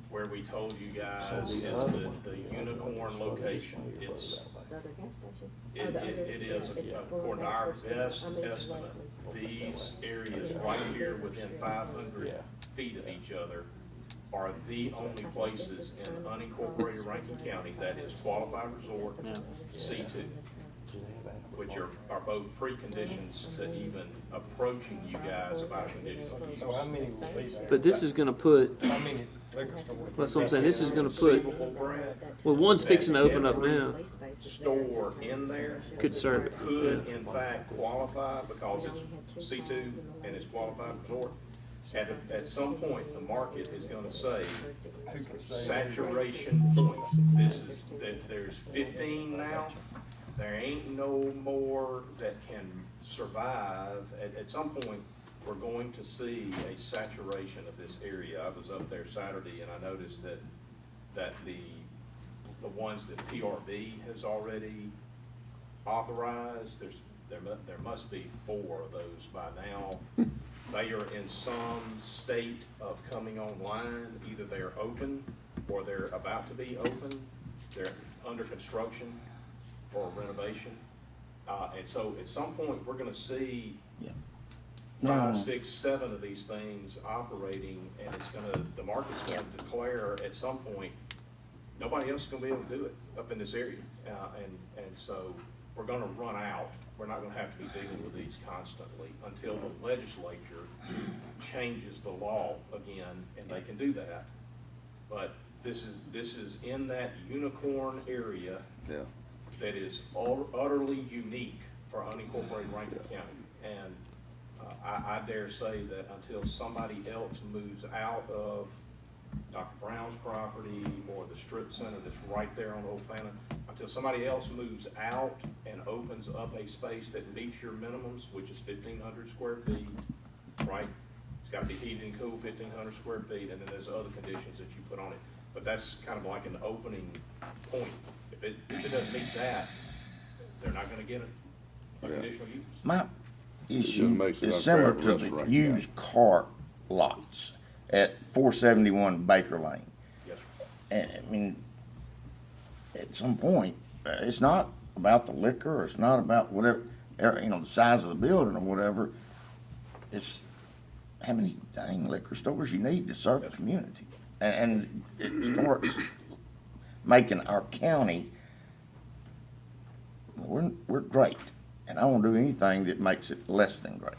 where we told you guys is the Unicorn location. It's, The other gas station. it Oh, the other- it is, it's going according to back our towards- best I mean, it's estimate, Lakeland. these areas right here within 500 feet of each other are the only places in unincorporated Rankin County that is qualified resort C2, which are both preconditions to even approaching you guys about a conditional use. So how many will be there? But this is gonna put, How many liquor stores? that's what I'm saying, this is gonna put, Conceivable, Brad, well, one's fixing to open up now, Lease space is store in there could serve it. could in fact qualify because it's C2 and it's qualified resort. At some point, the market is gonna say saturation point. There's 15 now. There ain't no more that can survive. At some point, we're going to see a saturation of this area. I was up there Saturday and I noticed that the ones that PRV has already authorized, there must be 4 of those by now. They are in some state of coming online. Either they're open or they're about to be open. They're under construction or renovation. And so at some point, we're gonna see Yeah. 5, 6, 7 of these things operating, and the market's gonna declare at some point, nobody else is gonna be able to do it up in this area. And so we're gonna run out. We're not gonna have to be dealing with these constantly until the legislature changes the law again, and they can do that. But this is in that unicorn area Yeah. that is utterly unique for unincorporated Rankin County. And I dare say that until somebody else moves out of Dr. Brown's property or the strip center that's right there on Old Fannin, until somebody else moves out and opens up a space that meets your minimums, which is 1,500 square feet, right? It's gotta be heated and cooled, 1,500 square feet, and then there's other conditions that you put on it. But that's kind of like an opening point. If it doesn't meet that, they're not gonna get a conditional use. My issue makes it is similar unfair to for the restaurant. used car lots at 471 Baker Lane. Yes, sir. And, I mean, at some point, it's not about the liquor, or it's not about whatever, the size of the building or whatever. It's how many dang liquor stores you need to serve the community. And it starts making our county, we're great. And I won't do anything that makes it less than great.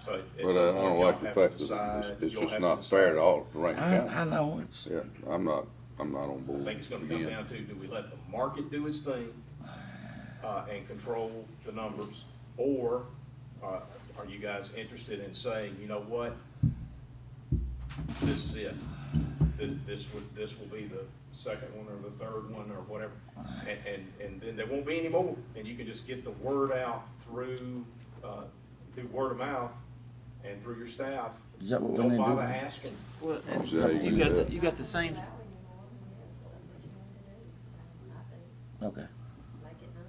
So But I don't like the fact that it's just not fair to all of Rankin County. I know it's. Yeah, I'm not on board. I think it's gonna come again. down to, do we let the market do its thing, and control the numbers? Or, are you guys interested in saying, you know what? This is it. This will be the second one or the third one or whatever. And then there won't be any more. And you can just get the word out through word of mouth and through your staff. Is that what we Don't need to do? bother asking. Well, and See how you do that. you got the same, Okay, Make it known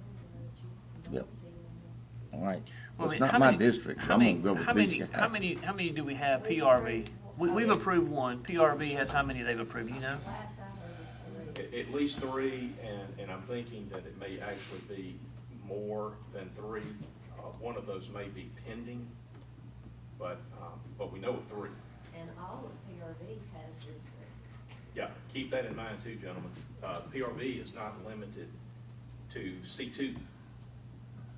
that you Yep. don't see them. all right. Well, Well, I it's mean, not how my many- district. how I'm many, gonna go how with these many, guys. how many do we have PRV? We've approved one. PRV has how many they've approved, you know? Last I heard was 3. At least 3, and I'm thinking that it may actually be more than 3. One of those may be pending, but we know of 3. And all of PRV has is 3. Yeah, keep that in mind too, gentlemen. PRV is not limited to C2.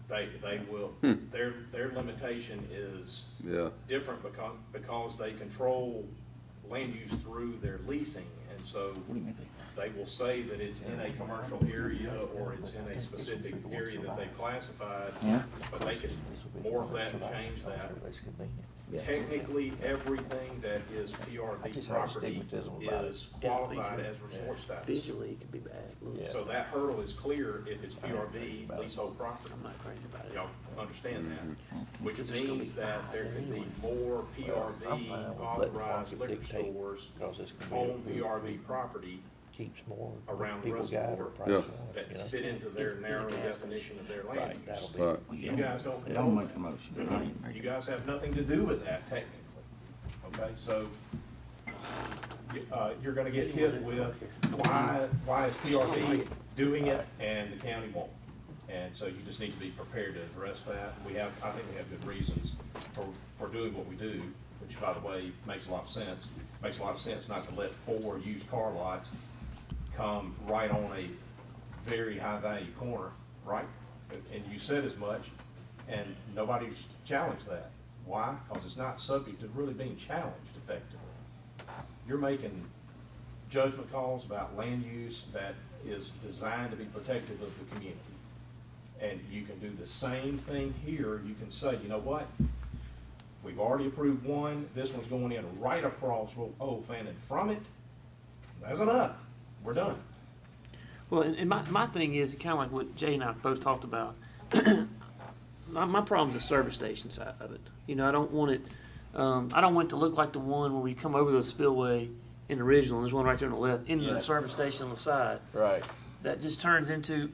They will, their limitation is Yeah, different because they control land use through their leasing. And so What do you mean? they will say that it's in a commercial area or it's in a specific area that they've classified, Yeah. but they can morph that and change that. Technically, everything that is PRV property is qualified as resort status. Visually, it could be bad. So that hurdle is clear if it's PRV leasehold property. I'm not crazy about it. Y'all understand that? Which means that there could be more PRV authorized liquor stores on PRV property keeps more around the people got reservoir Yeah. that fit into their narrow definition of their land use. right. You guys don't Y'all control make the motion. I ain't that. You making. guys have nothing to do with that technically. Okay, so, you're gonna get hit with why is PRV doing it and the county won't? And so you just need to be prepared to address that. I think we have good reasons for doing what we do, which by the way, makes a lot of sense. Makes a lot of sense not to let 4 used car lots come right on a very high value corner, right? And you said as much, and nobody's challenged that. Why? Because it's not subject to really being challenged effectively. You're making judgment calls about land use that is designed to be protective of the community. And you can do the same thing here. You can say, you know what? We've already approved one. This one's going in right across Old Fannin from it. That's enough. We're done. Well, and my thing is kind of like what Jay and I both talked about. My problem is the service station side of it. You know, I don't want it. I don't want it to look like the one where we come over the spillway in the original. And there's one right there on the left into the service station on the side. Right. That just turns into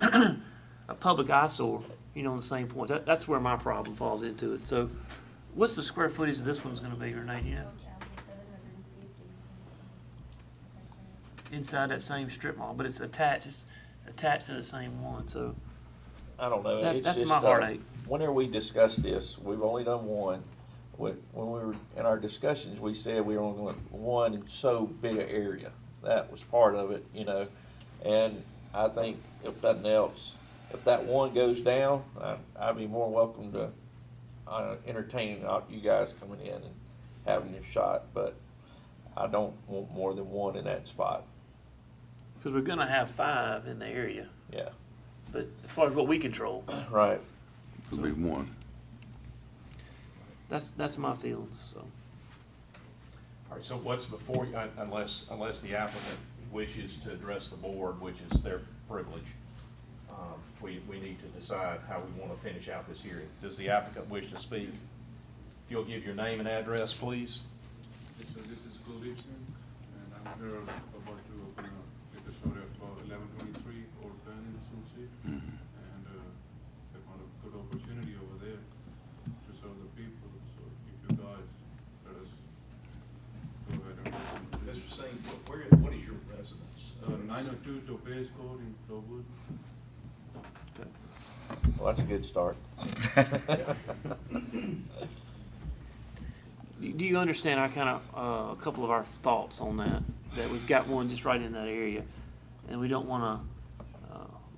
a public eyesore. You know, on the same point. That's where my problem falls into it. So, what's the square footage of this one's going to be, Renee? You know, 1,750. inside that same strip mall, but it's attached. It's attached to the same one. So. I don't know. It's That's just, my heartache. Whenever we discussed this, we've only done one. When we were in our discussions, we said we were only going one in so big an area. That was part of it, you know. And I think if nothing else, if that one goes down, I'd be more welcome to entertaining you guys coming in and having your shot. But I don't want more than one in that spot. Because we're gonna have 5 in the area, Yeah, but as far as what we control, right. Could be one. that's my feelings. So All right, so what's before you, unless the applicant wishes to address the board, which is their privilege, we need to decide how we want to finish out this hearing. Does the applicant wish to speak? If you'll give your name and address, please. This is Kuldeep Singh, and I'm here about to open a store of 1123 Old Fannin Associate, and I found a good opportunity over there to serve the people. So if you guys let us go ahead and open this. Mr. Singh, what is your residence? 902 to Page Court in Flowood. Well, that's a good start. Do you understand our kind of, a couple of our thoughts on that? That we've got one just right in that area, and we don't want to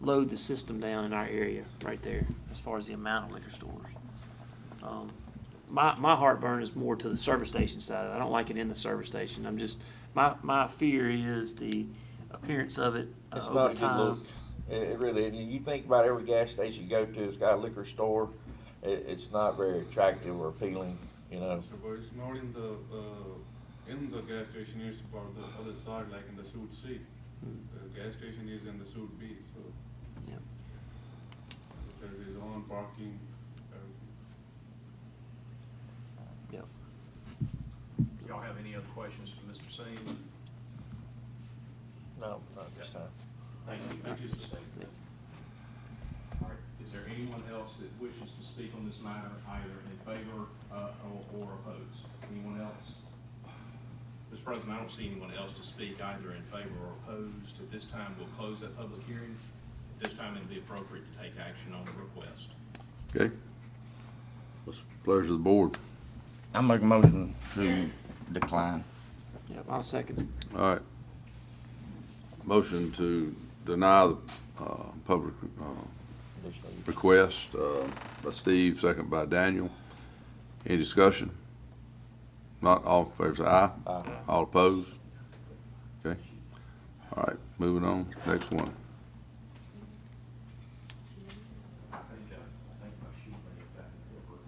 load the system down in our area right there as far as the amount of liquor stores. My heartburn is more to the service station side. I don't like it in the service station. I'm just, my fear is the appearance of it It's over not a good time. look. It really, and you think about every gas station you go to, it's got a liquor store. It's not very attractive or appealing, you know. So, but it's not in the gas station, it's about the other side, like in the suite C. The gas station is in the suite B, so. Yep. There's his own parking, Yep. Y'all have any other questions for Mr. Singh? No, not this time. Thank you. Thank you, Mr. Singh. All right, is there anyone else that wishes to speak on this matter, either in favor or opposed? Anyone else? Mr. President, I don't see anyone else to speak either in favor or opposed. At this time, we'll close that public hearing. At this time, it'll be appropriate to take action on the request. Okay. What's the pleasure of the board? I make a motion to decline. Yep, I'll second it. All right. Motion to deny the public request by Steve, second by Daniel. Any discussion? Not all in favor, say aye. Aye. All opposed? Okay. All right, moving on. Next one. I think my sheet may have gotten over.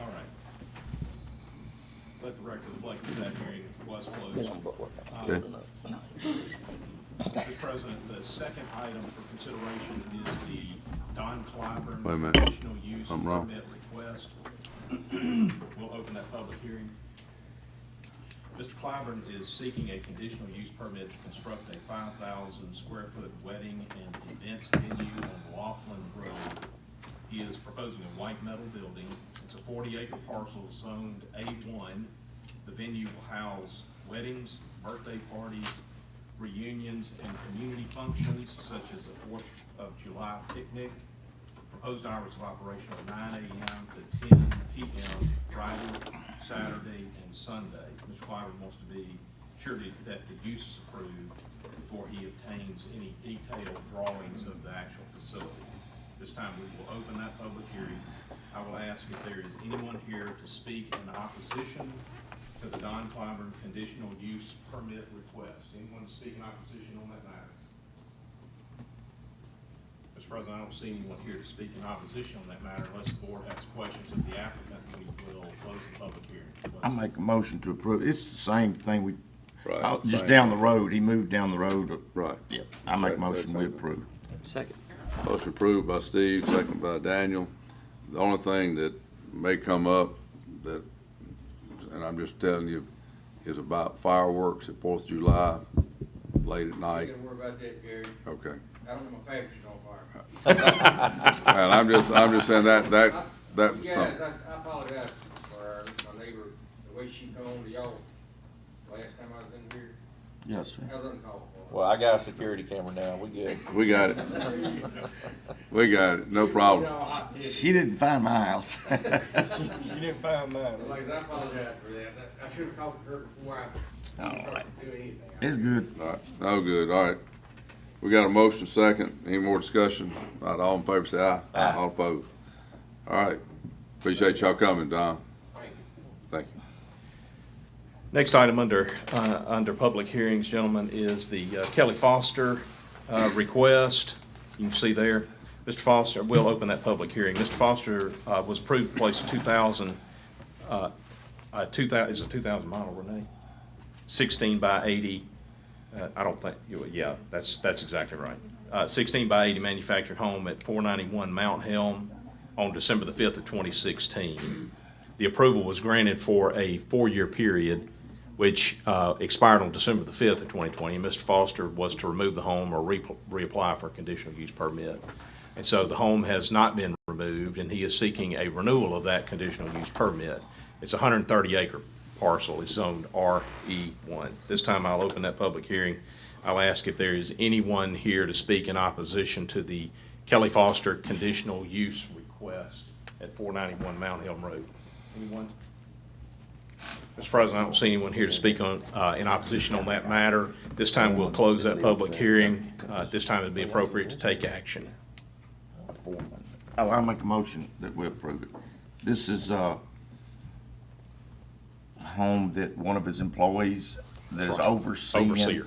All right. Let the record reflect that that hearing was closed. Okay. Mr. President, the second item for consideration is the Don Clyburn Wait a minute. conditional use I'm wrong. permit request. We'll open that public hearing. Mr. Clyburn is seeking a conditional use permit to construct a 5,000 square foot wedding and events venue on Laughlin Road. He is proposing a white metal building. It's a 40-acre parcel zoned A1. The venue will house weddings, birthday parties, reunions, and community functions such as the 4th of July picnic. Proposed hours of operation are 9 a.m. to 10 p.m. Friday, Saturday, and Sunday. Mr. Clyburn wants to be sure that the use is approved before he obtains any detailed drawings of the actual facility. This time we will open that public hearing. I will ask if there is anyone here to speak in opposition to the Don Clyburn conditional use permit request. Anyone to speak in opposition on that matter? Mr. President, I don't see anyone here to speak in opposition on that matter. Unless the board has questions of the applicant, we will close the public hearing. I make a motion to approve. It's the same thing we, Right. just down the road. He moved down the road. Right. Yep. I make a Second, motion we second. approve. Second. Motion approved by Steve, second by Daniel. The only thing that may come up that, and I'm just telling you, is about fireworks at 4th of July, late at night. Don't worry about that, Gary. Okay. I don't want my packages on fire. And I'm just saying that You guys, something. I apologize for my neighbor, the way she come on to y'all last time I was in here. Yes, sir. I was uncalled for. Well, I got a security camera now. We good. We got it. We got it. No problem. She didn't find my house. You didn't find mine. Like, I apologize for that. I should have talked to her before I started doing anything. It's good. All right. No good. All right. We got a motion second. Any more discussion? Not all in favor, say aye. Aye. All opposed. All right. Appreciate y'all coming, Don. Thank you. Thank you. Next item under public hearings, gentlemen, is the Kelly Foster request. You can see there. Mr. Foster, we'll open that public hearing. Mr. Foster was approved to place a 2,000, is it 2,000 model, Renee? 16 by 80, I don't think, yeah, that's exactly right. 16 by 80 manufactured home at 491 Mount Helm on December the 5th of 2016. The approval was granted for a 4-year period, which expired on December the 5th of 2020. And Mr. Foster was to remove the home or reapply for a conditional use permit. And so the home has not been removed, and he is seeking a renewal of that conditional use permit. It's a 130-acre parcel is zoned RE1. This time I'll open that public hearing. I'll ask if there is anyone here to speak in opposition to the Kelly Foster conditional use request at 491 Mount Hill Road. Anyone? Mr. President, I don't see anyone here to speak on, in opposition on that matter. This time we'll close that public hearing. This time it'd be appropriate to take action. Oh, I'll make a motion that we approve it. This is a home that one of his employees that is That's right. overseeing Overseer.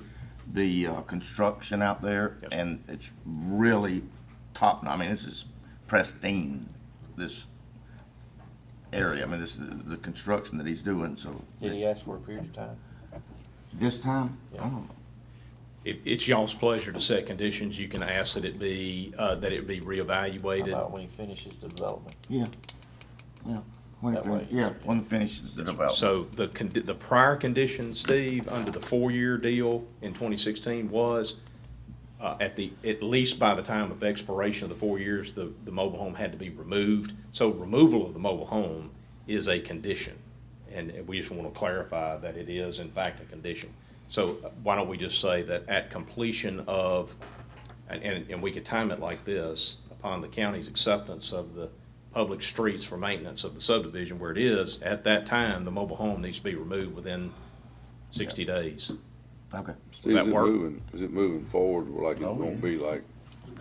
the construction out there, Yes. and it's really top. I mean, this is pristine. This area. I mean, this is the construction that he's doing. So Did he ask for a period of time? this time, I Yeah. don't know. It's y'all's pleasure to set conditions. You can ask that it be How reevaluated. about when he finishes the development? Yeah, yeah. When That way. when it finishes the development. So the prior condition, Steve, under the 4-year deal in 2016 was, at least by the time of expiration of the 4 years, the mobile home had to be removed. So removal of the mobile home is a condition. And we just want to clarify that it is in fact a condition. So why don't we just say that at completion of, and we could time it like this, upon the county's acceptance of the public streets for maintenance of the subdivision where it is, at that time, the mobile home needs to be removed within 60 days. Okay. Steve, that work? is it moving forward, like it Oh, won't yeah. be like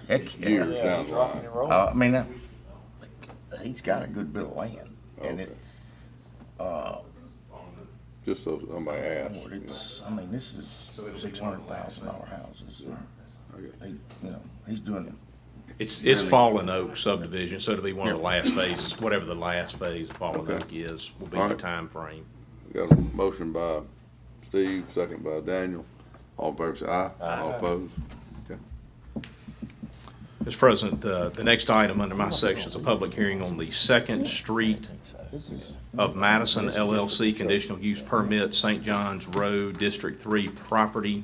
Heck yeah. years Yeah, down he's the rocking line? and rolling. I mean, he's got a good bit of land, and it. Just so somebody asks. Lord, it's, I mean, this is $600,000 houses. He's doing. It's Fallen Oak subdivision, so it'll be one of the last phases, whatever the last phase of Fallen Okay. Oak is, will be All the right. time frame. Got a motion by Steve, second by Daniel. All in favor say aye. All opposed? Okay. Mr. President, the next item under my section is a public hearing on the 2nd Street of Madison LLC conditional use permit, St. John's Road, District 3 property.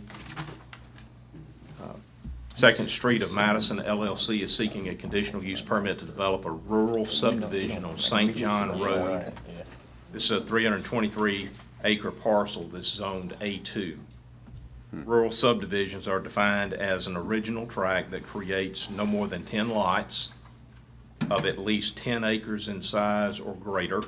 2nd Street of Madison LLC is seeking a conditional use permit to develop a rural subdivision on St. John Road. This is a 323-acre parcel that's zoned A2. Rural subdivisions are defined as an original tract that creates no more than 10 lots of at least 10 acres in size or greater,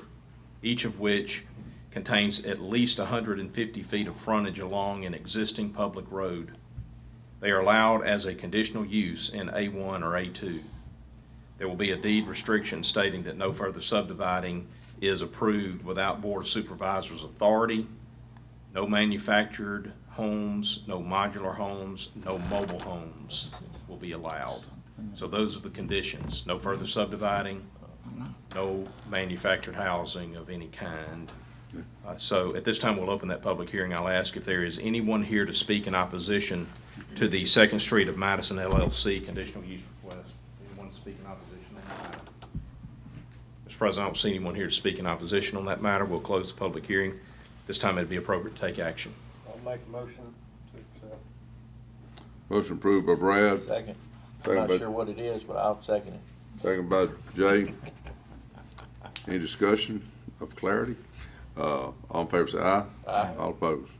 each of which contains at least 150 feet of frontage along an existing public road. They are allowed as a conditional use in A1 or A2. There will be a deed restriction stating that no further subdividing is approved without Board of Supervisors authority. No manufactured homes, no modular homes, no mobile homes will be allowed. So those are the conditions. No further subdividing, no manufactured housing of any kind. So at this time, we'll open that public hearing. I'll ask if there is anyone here to speak in opposition to the 2nd Street of Madison LLC conditional use request. Anyone to speak in opposition on that matter? Mr. President, I don't see anyone here to speak in opposition on that matter. We'll close the public hearing. This time it'd be appropriate to take action. I'll make a motion to accept. Motion approved by Brad, Second. I'm Second by- not sure what it is, but I'll second it. second by Jay. Any discussion of clarity? All in favor say aye. Aye. All opposed?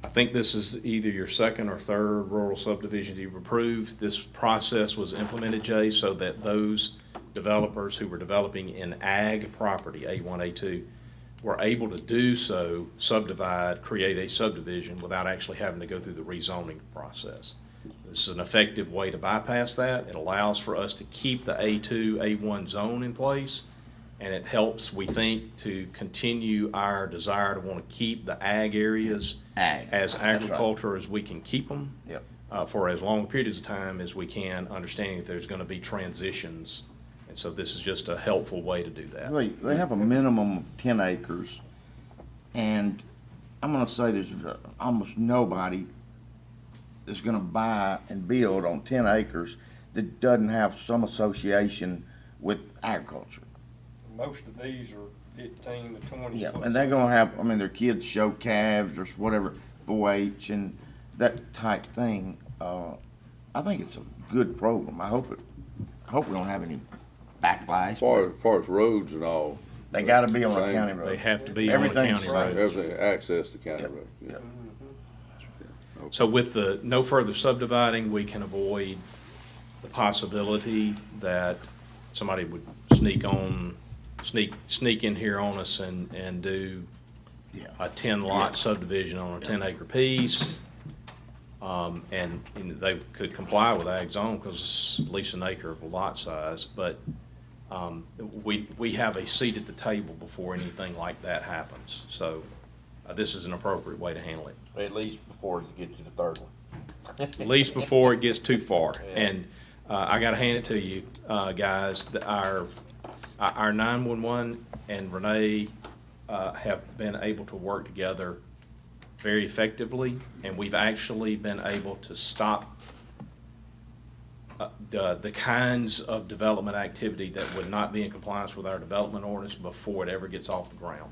I think this is either your second or third rural subdivision you've approved. This process was implemented, Jay, so that those developers who were developing in ag property, A1, A2, were able to do so, subdivide, create a subdivision without actually having to go through the rezoning process. This is an effective way to bypass that. It allows for us to keep the A2, A1 zone in place, and it helps, we think, to continue our desire to want to keep the ag areas Ag. as That's right. agriculture as we can keep them. Yep. For as long periods of time as we can, understanding that there's going to be transitions. And so this is just a helpful way to do that. They have a minimum of 10 acres, and I'm gonna say there's almost nobody that's gonna buy and build on 10 acres that doesn't have some association with agriculture. Most of these are 15 to 20. Yeah, and they're gonna have, I mean, their kids show calves or whatever, 4-H and that type thing. I think it's a good program. I hope we don't have any backlash. As far as roads and all, They gotta be on a Same. county road. They have to be on a Everything's county the road. same. Everything, access to county road, yeah. Yep. So with the no further subdividing, we can avoid the possibility that somebody would sneak in here on us and do Yeah. a 10-lot subdivision on a 10-acre piece. And they could comply with ag zone because it's at least an acre of a lot size, but we have a seat at the table before anything like that happens. So this is an appropriate way to handle it. At least before you get to the third one. At least before it gets too far. Yeah. And I gotta hand it to you, guys, that our 911 and Renee have been able to work together very effectively, and we've actually been able to stop the kinds of development activity that would not be in compliance with our development ordinance before it ever gets off the ground.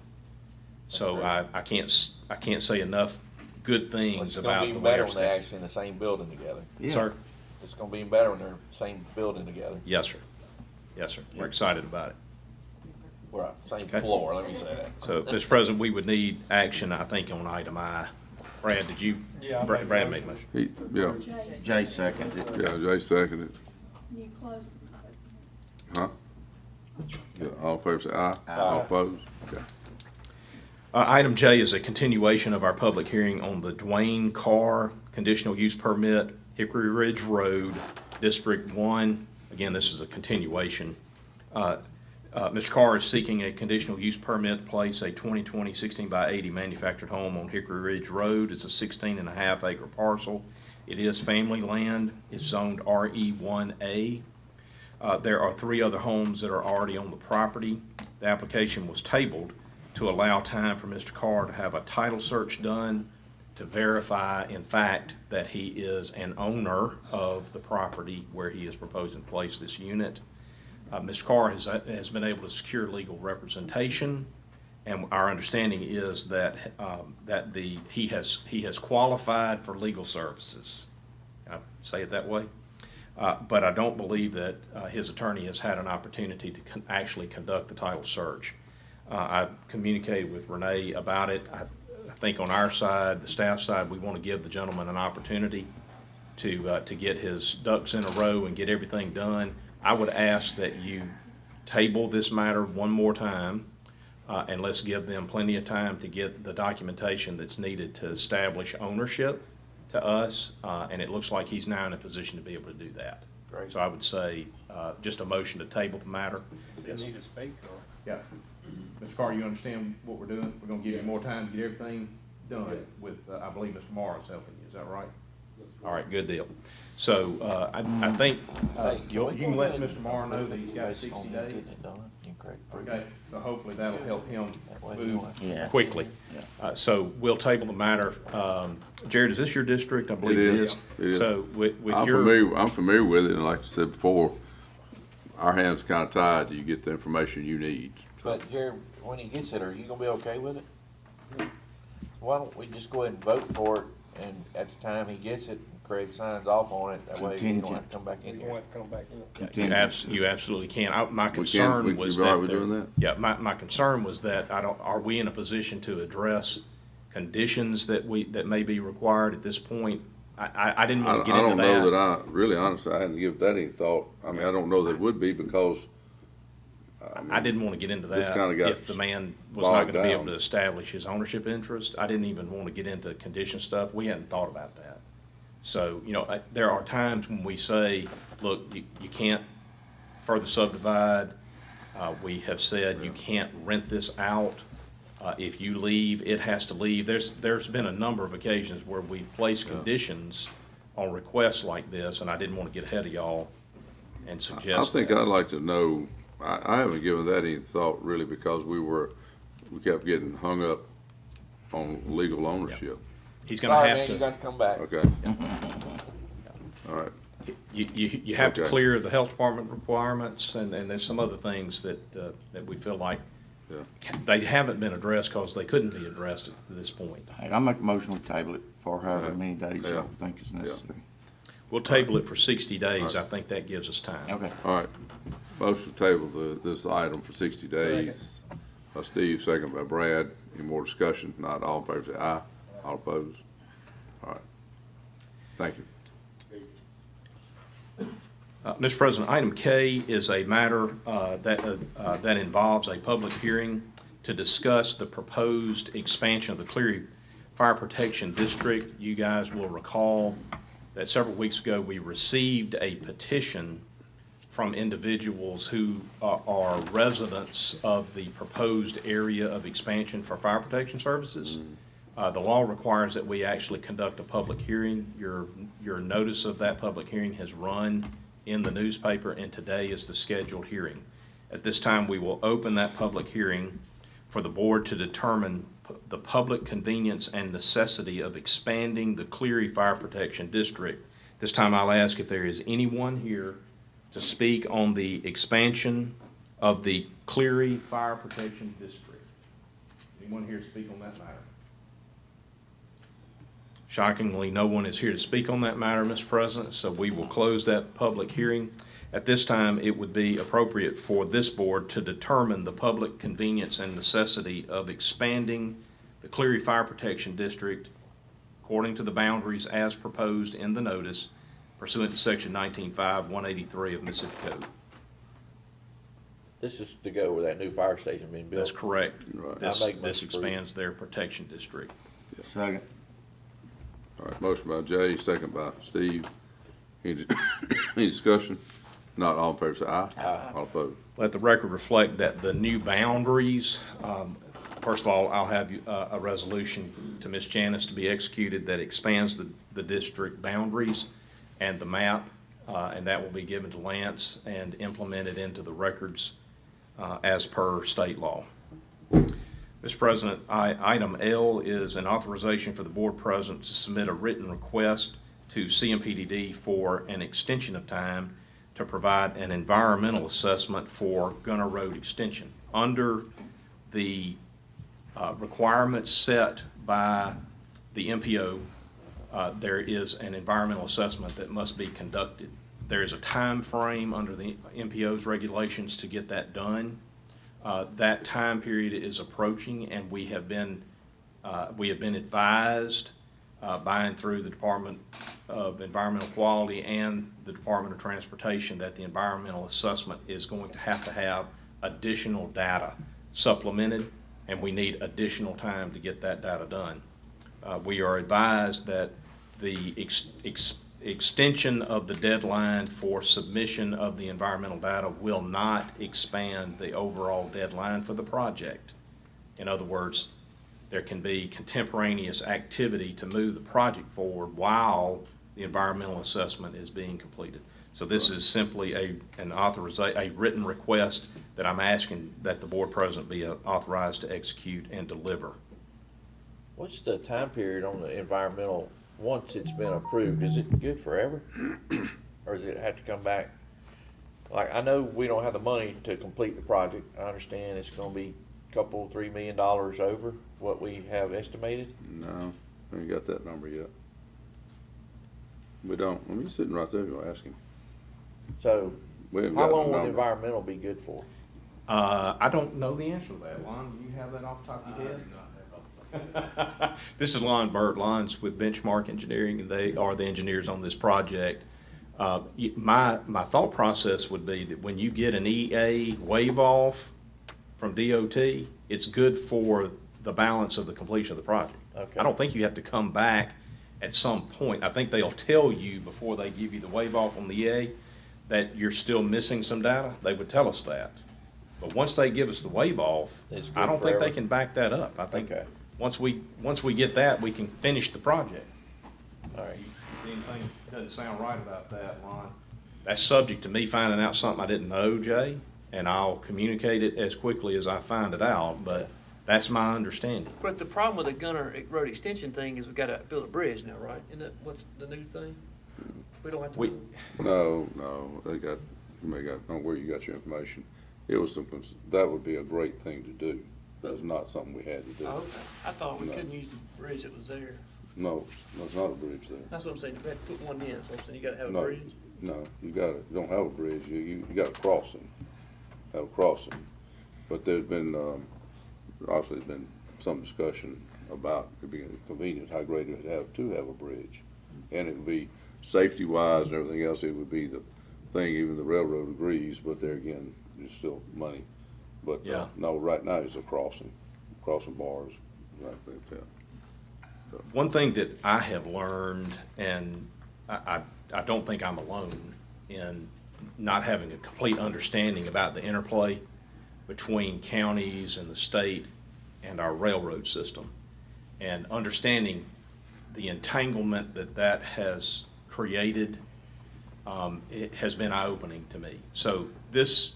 So I can't say enough good Well, things it's about gonna be the way better our when they're staff. actually in the same building together. Yeah. Sir? It's gonna be better when they're in the same building together. Yes, sir. Yes, sir. We're excited about it. Right, same Okay. floor, let me say that. So, Mr. President, we would need action, I think, on item I. Brad, did you? Yeah, I Brad made a made a motion. Yeah, Jay seconded it. yeah, Jay seconded. You close Huh? Yeah, all in favor say aye. All opposed? Okay. Item J is a continuation of our public hearing on the Dwayne Carr conditional use permit, Hickory Ridge Road, District 1. Again, this is a continuation. Mr. Carr is seeking a conditional use permit to place a 2020 16 by 80 manufactured home on Hickory Ridge Road. It's a 16.5 acre parcel. It is family land. It's zoned RE1A. There are 3 other homes that are already on the property. The application was tabled to allow time for Mr. Carr to have a title search done to verify, in fact, that he is an owner of the property where he is proposing to place this unit. Mr. Carr has been able to secure legal representation, and our understanding is that he has qualified for legal services. I say it that way, but I don't believe that his attorney has had an opportunity to actually conduct the title search. I've communicated with Renee about it. I think on our side, the staff side, we want to give the gentleman an opportunity to get his ducks in a row and get everything done. I would ask that you table this matter one more time, and let's give them plenty of time to get the documentation that's needed to establish ownership to us, and it looks like he's now in a position to be able to do that. Great. So I would say, just a motion to table the matter. You need to speak, or? Yeah. Mr. Carr, you understand what we're doing? We're gonna give you more time to get everything done with, I believe Mr. Morrow's helping you, is that right? All right, good deal. So, I think, you can let Mr. Morrow know that he's got 60 days. Okay, so hopefully that'll help him move Yeah. quickly. So we'll table the matter. Jared, is this your district? I believe it is. It is. So with I'm your. familiar with it, and like I said before, our hands are kind of tied till you get the information you need. But Jared, when he gets it, are you gonna be okay with it? Why don't we just go ahead and vote for it, and at the time he gets it, Craig signs off on it, that way you don't have to come back in here. You absolutely can. My concern was you that. all right with doing that? Yeah, my concern was that are we in a position to address conditions that may be required at this point? I didn't want to get into that. I don't know that really honestly, I hadn't given that any thought. I mean, I don't know that it would be because. I didn't want to get into This that kinda got if the man was not bogged going to be able down. to establish his ownership interest. I didn't even want to get into condition stuff. We hadn't thought about that. So, there are times when we say, look, you can't further subdivide. We have said you can't rent this out. If you leave, it has to leave. There's been a number of occasions where we've placed conditions on requests like this, and I didn't want to get ahead of y'all and suggest I think that. I'd like to know, I haven't given that any thought really because we kept getting hung up on legal ownership. He's going to Sorry, have man, to. you got to come back. Okay. All right. You have to Okay. clear the health department requirements, and there's some other things that we feel like they haven't been addressed because they couldn't be addressed at this point. Hey, I make a motion to table it for however many days Yeah. y'all think is necessary. We'll table it for 60 days. All I think that gives us time. Okay. All right. Motion to table this item for 60 days. by Steve, second by Brad. Any more discussion? Not all in favor, say aye. All opposed? All right. Thank you. Mr. President, item K is a matter that involves a public hearing to discuss the proposed expansion of the Cleary Fire Protection District. You guys will recall that several weeks ago we received a petition from individuals who are residents of the proposed area of expansion for fire protection services. The law requires that we actually conduct a public hearing. Your notice of that public hearing has run in the newspaper, and today is the scheduled hearing. At this time, we will open that public hearing for the board to determine the public convenience and necessity of expanding the Cleary Fire Protection District. This time I'll ask if there is anyone here to speak on the expansion of the Cleary Fire Protection District. Anyone here to speak on that matter? Shockingly, no one is here to speak on that matter, Mr. President, so we will close that public hearing. At this time, it would be appropriate for this board to determine the public convenience and necessity of expanding the Cleary Fire Protection District according to the boundaries as proposed in the notice pursuant to section 19.5-183 of Mississippi Code. This is to go where that new fire station being built. That's correct. Right. This expands their protection district. Second. All right, motion by Jay, second by Steve. Any discussion? Not all in favor, say aye. Aye. All opposed? Let the record reflect that the new boundaries, first of all, I'll have a resolution to Ms. Janice to be executed that expands the district boundaries and the map, and that will be given to Lance and implemented into the records as per state law. Mr. President, item L is an authorization for the board president to submit a written request to CMPDD for an extension of time to provide an environmental assessment for Gunner Road extension. Under the requirements set by the MPO, there is an environmental assessment that must be conducted. There is a time frame under the MPO's regulations to get that done. That time period is approaching, and we have been advised by and through the Department of Environmental Quality and the Department of Transportation that the environmental assessment is going to have additional data supplemented, and we need additional time to get that data done. We are advised that the extension of the deadline for submission of the environmental data will not expand the overall deadline for the project. In other words, there can be contemporaneous activity to move the project forward while the environmental assessment is being completed. So this is simply a written request that I'm asking that the board president be authorized to execute and deliver. What's the time period on the environmental, once it's been approved? Is it good forever? Or does it have to come back? Like, I know we don't have the money to complete the project. I understand it's gonna be $2-3 million over what we have estimated. No, we ain't got that number yet. We don't. I mean, he's sitting right there, you'll ask him. So, We haven't how got long the will the number. environmental be good for? I don't know the answer to that. Lon, do you have that off the top of your head? This is Lon Burt. Lon's with Benchmark Engineering, and they are the engineers on this project. My thought process would be that when you get an EA waive off from DOT, it's good for the balance of the completion of the project. Okay. I don't think you have to come back at some point. I think they'll tell you before they give you the waive off on the EA that you're still missing some data. They would tell us that. But once they give us the waive off, It's good I don't think they forever. can back that up. I think Okay. once we get that, we can finish the project. All right. Anything doesn't sound right about that, Lon? That's subject to me finding out something I didn't know, Jay, and I'll communicate it as quickly as I find it out, but that's my understanding. But the problem with the Gunner Road extension thing is we gotta build a bridge now, right? Isn't that what's the new thing? We don't have to. We- No, they got, you may got, I don't know where you got your information. It was some, that would be a great thing to do. That's not something we had to do. Oh, okay. I thought we No. couldn't use the bridge that was there. No, there's not a bridge there. That's what I'm saying. You had to put one in. So I'm saying you gotta have a No, bridge. no, you don't have a bridge, you got a crossing, But there's been, obviously there's been some discussion about it being convenient, how great it would have to have a bridge. And it would be safety-wise and everything else, it would be the thing, even the railroad agrees, but there again, it's still money. But, Yeah. no, right now it's a crossing bars, right like that. One thing that I have learned, and I don't think I'm alone in not having a complete understanding about the interplay between counties and the state and our railroad system, and understanding the entanglement that has created, it has been eye-opening to me. So this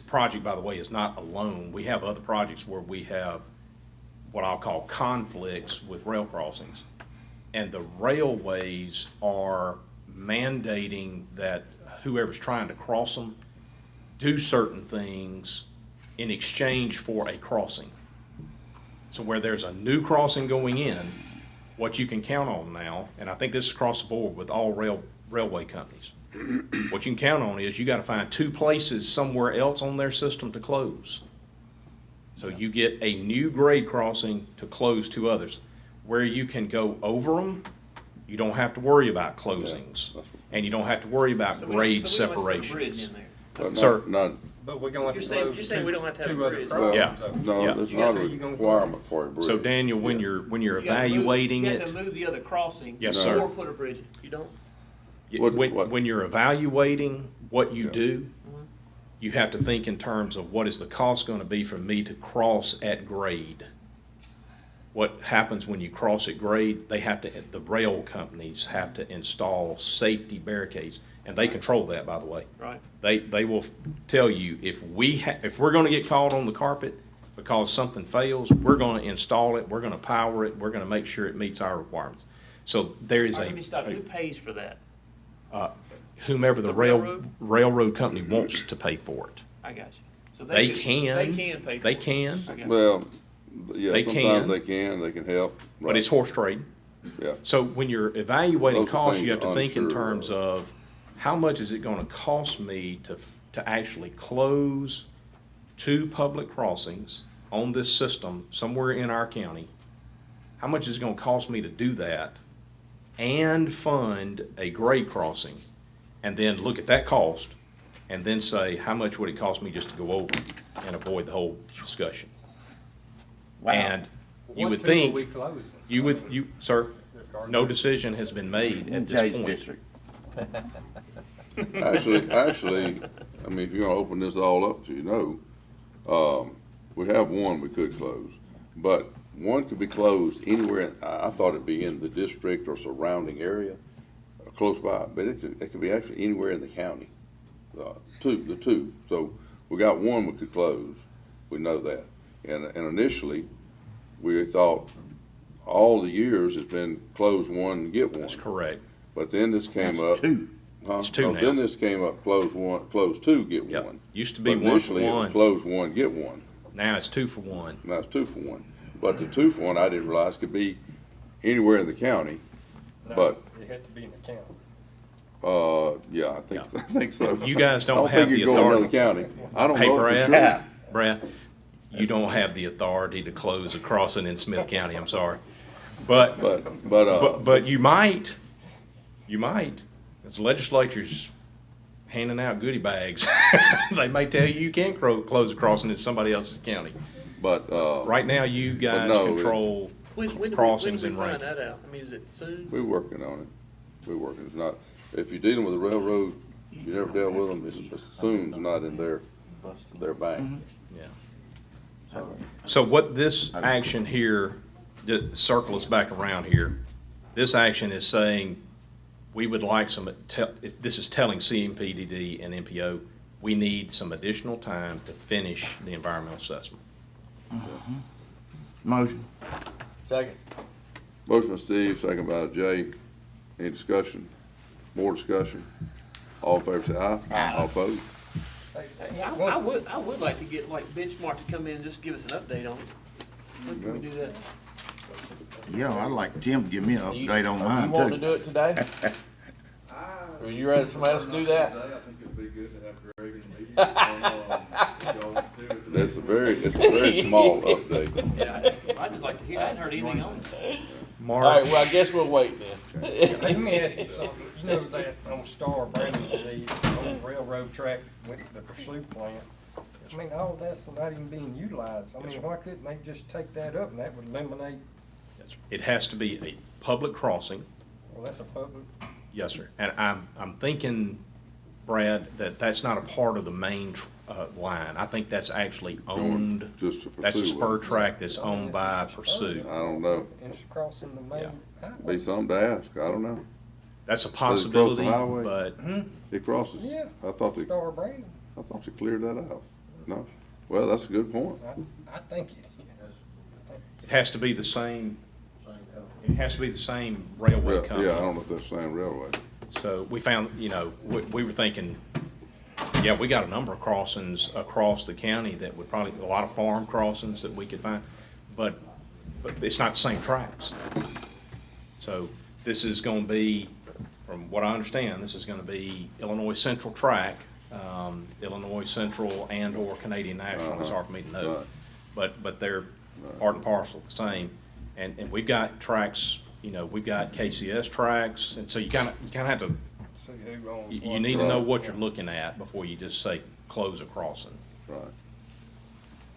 project, by the way, is not alone. We have other projects where we have what I'll call conflicts with rail crossings. And the railways are mandating that whoever's trying to cross them do certain things in exchange for a crossing. So where there's a new crossing going in, what you can count on now, and I think this is across the board with all railway companies, what you can count on is you gotta find two places somewhere else on their system to close. So you get a new grade crossing to close two others. Where you can go over them, you don't have to worry about closings. And you don't have to worry about grade So we don't have to put a bridge separations. in there. But Sir. not, But we're gonna You're have to saying, close you're saying we don't have to have a two other bridge. well, Yeah. no, Yeah. there's You not got a to- you gonna- requirement for a bridge. So Daniel, when Yeah. you're You gotta move- evaluating You it, have to move the other crossings. Yes, sir. Or put a bridge in. You don't? when you're evaluating what you Yeah. do, you have to think in terms of what is the cost gonna be for me to cross at grade. What happens when you cross at grade, the rail companies have to install safety barricades, and they control that, by the way. Right. They will tell you, if we're gonna get caught on the carpet because something fails, we're gonna install it, we're gonna power it, we're gonna make sure it meets our requirements. So there is Let me stop. Who pays for that? whomever the The railroad? railroad company wants to pay for it. I got you. So They could- can. They can pay for They it. can. I got you. Well, yeah, They sometimes can. they can help. But it's horse trading. Yeah. So when you're evaluating Those are costs, things you have to you're think in unsure terms of. of how much is it gonna cost me to actually close two public crossings on this system somewhere in our county? How much is it gonna cost me to do that and fund a grade crossing? And then look at that cost and then say, how much would it cost me just to go over and avoid the whole discussion? Wow. And you would What two are think, we closing? sir, no decision has been made at this Jay's point. district. Actually, I mean, if you're gonna open this all up, so you know, we have one we could close, but one could be closed anywhere, I thought it'd be in the district or surrounding area, close by, but it could be actually anywhere in the county. The two, so we got one we could close, we know that. And initially, we thought all the years it's been close one, get one. That's correct. But then this came up. Two. Huh? It's two No, now. Then this came up, close two, get Yep. one. Used to be But one for initially, it was one. close one, get one. Now it's 2 for 1. Now it's 2 for 1. But the 2 for 1, I didn't realize could be anywhere in the county. No, But, it had to be in the county. yeah, I think, Yeah. I think so. You guys don't I have think the you go in another authority. county. I don't Hey, know for Brad, sure. Brad, you don't have the authority to close a crossing in Smith County, I'm sorry. But you might, as the legislature's handing out goodie bags, they may tell you you can't close a crossing in somebody else's county. But, Right now, you guys no, control When crossings do in we find Rankin. that out? I mean, is it soon? we're working on it. We're working. It's not, if you're dealing with a railroad, you never dealt with them, it's assumed it's not in their bank. Yeah. So what this action here, to circle us back around here, this action is saying, we would like this is telling CMPDD and MPO, we need some additional time to finish the environmental assessment. Motion. Second. Motion by Steve, second by Jay. Any discussion? More discussion? All in favor say aye. Aye. All opposed? I would like to get like Benchmark to come in and just give us an update on it. When can we do that? Yeah, I'd like Tim to give me an update on mine You want to too. do it today? Or you ready somebody else to do that? I think it'd be good to have Greg and me, y'all do it It's a very small update. Yeah, I just like to hear, I hadn't heard anything on it. All right, well, I guess we'll wait then. Let me ask you something, you know that on Star Brandon, the old railroad track went to the pursuit plant. I mean, all that's not even being utilized. I mean, why couldn't they just take that up and that would eliminate, It has to be a public crossing. well, that's a public, Yes, sir. And I'm thinking, Brad, that that's not a part of the main line. I think that's actually owned. Just to That's a pursue spur it. track that's owned by Pursuit. I don't know. and it's crossing the main Yeah. highway. Be something to ask. I don't know. That's a Does it cross the possibility, highway? but It crosses. Yeah. I thought they cleared that out. No? Well, that's a good point. I think it is. it has to be the same, it has to be the same railway Yeah, company. yeah, I don't know if that's the same railway. So we found, we were thinking, yeah, we got a number of crossings across the county that would probably, a lot of farm crossings that we could find, but it's not the same tracks. So this is gonna be, from what I understand, this is gonna be Illinois Central track, Illinois Central and/or Canadian National, it's hard for me to know. Right. But they're part and parcel the same. And we've got tracks, we've got KCS tracks, and so you kinda have to, See who owns you what. need to know what you're looking at before you just say, close a crossing. Right.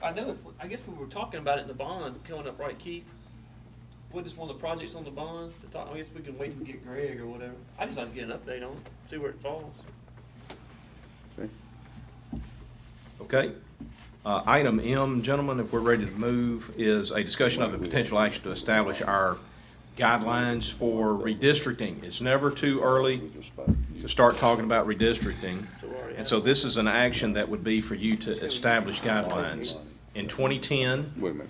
I know, I guess we were talking about it in the bond coming up, right, Keith? What is one of the projects on the bond to talk, I guess we can wait and get Greg or whatever. I just like to get an update on it, see where it falls. Okay. Item M, gentlemen, if we're ready to move, is a discussion of the potential action to establish our guidelines for redistricting. It's never too early to start talking about redistricting. And so this is an action that would be for you to establish guidelines. In 2010, Wait a minute.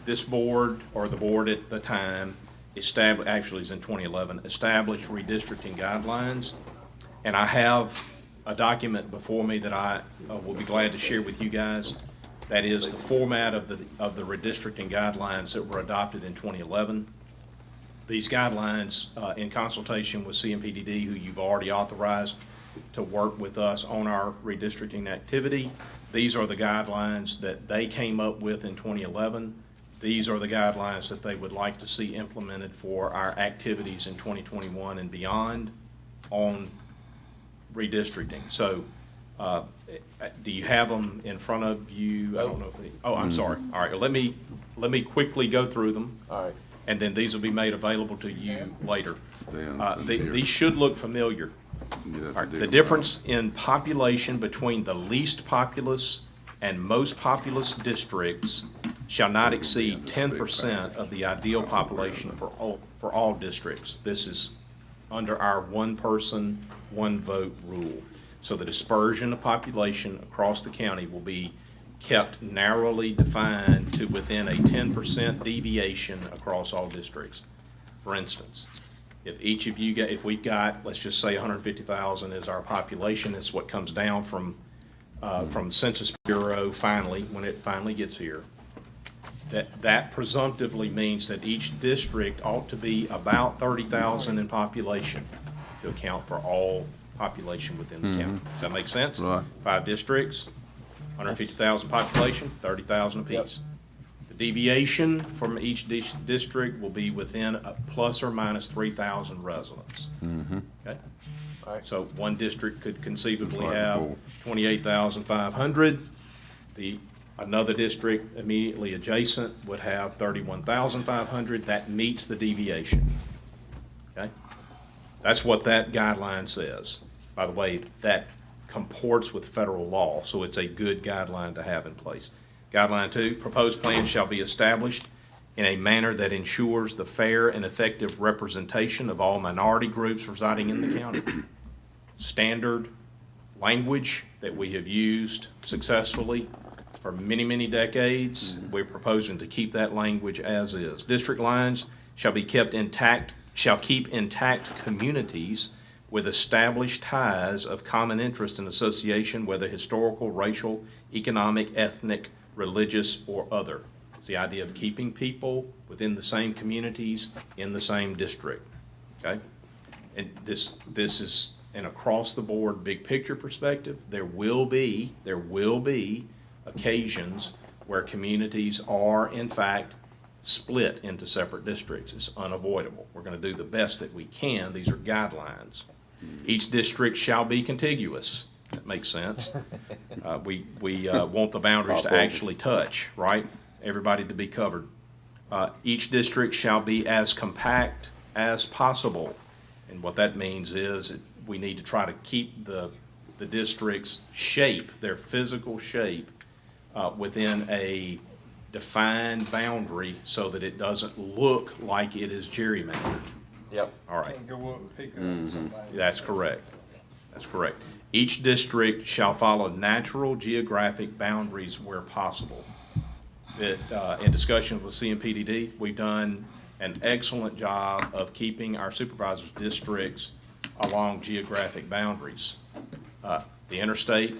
this board, or the board at the time, actually it's in 2011, established redistricting guidelines. And I have a document before me that I will be glad to share with you guys. That is the format of the redistricting guidelines that were adopted in 2011. These guidelines, in consultation with CMPDD, who you've already authorized to work with us on our redistricting activity, these are the guidelines that they came up with in 2011. These are the guidelines that they would like to see implemented for our activities in 2021 and beyond on redistricting. So, do you have them in front of you? I don't know if I'm sorry. All right, let me quickly go through them. All right. And then these will be made available to you later. Then These should look familiar. All right, the difference in population between the least populous and most populous districts shall not exceed 10% of the ideal population for all districts. This is under our one person, one vote rule. So the dispersion of population across the county will be kept narrowly defined to within a 10% deviation across all districts. For instance, if each of you if we've got, let's just say 150,000 is our population, it's what comes down from the Census Bureau finally, when it finally gets here. That presumptively means that each district ought to be about 30,000 in population to account for all population within the county. Does that make sense? Right. 5 districts, 150,000 population, 30,000 apiece. Yep. The deviation from each district will be within a plus or minus 3,000 residents. Okay? All right. So one district could conceivably Just like have before. 28,500. Another district immediately adjacent would have 31,500. That meets the deviation. Okay? That's what that guideline says. By the way, that comports with federal law, so it's a good guideline to have in place. Guideline 2, proposed plans shall be established in a manner that ensures the fair and effective representation of all minority groups residing in the county. Standard language that we have used successfully for many, many decades. We're proposing to keep that language as is. District lines shall keep intact communities with established ties of common interest and association, whether historical, racial, economic, ethnic, religious, or other. It's the idea of keeping people within the same communities in the same district, okay? And this is an across-the-board, big-picture perspective. There will be occasions where communities are, in fact, split into separate districts. It's unavoidable. We're going to do the best that we can. These are guidelines. Each district shall be contiguous. That makes sense. We want the boundaries to actually touch, right? Everybody to be covered. Each district shall be as compact as possible. And what that means is we need to try to keep the district's shape, their physical shape, within a defined boundary so that it doesn't look like it is gerrymandered. Yep. All right. Can't go up and pick up somebody. That's correct. That's correct. Each district shall follow natural geographic boundaries where possible. That, in discussions with CMPDD, we've done an excellent job of keeping our supervisors' districts along geographic boundaries. The interstate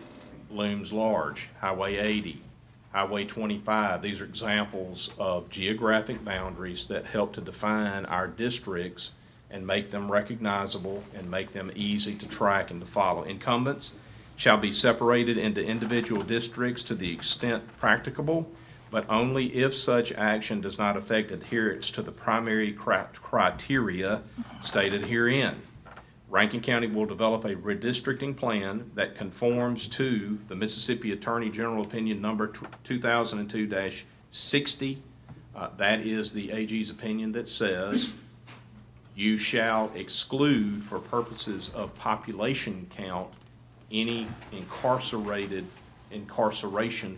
looms large, Highway 80, Highway 25. These are examples of geographic boundaries that help to define our districts and make them recognizable and make them easy to track and to follow. Incumbents shall be separated into individual districts to the extent practicable, but only if such action does not affect adherence to the primary criteria stated herein. Rankin County will develop a redistricting plan that conforms to the Mississippi Attorney General Opinion number 2002-60. That is the AG's opinion that says you shall exclude for purposes of population count any incarceration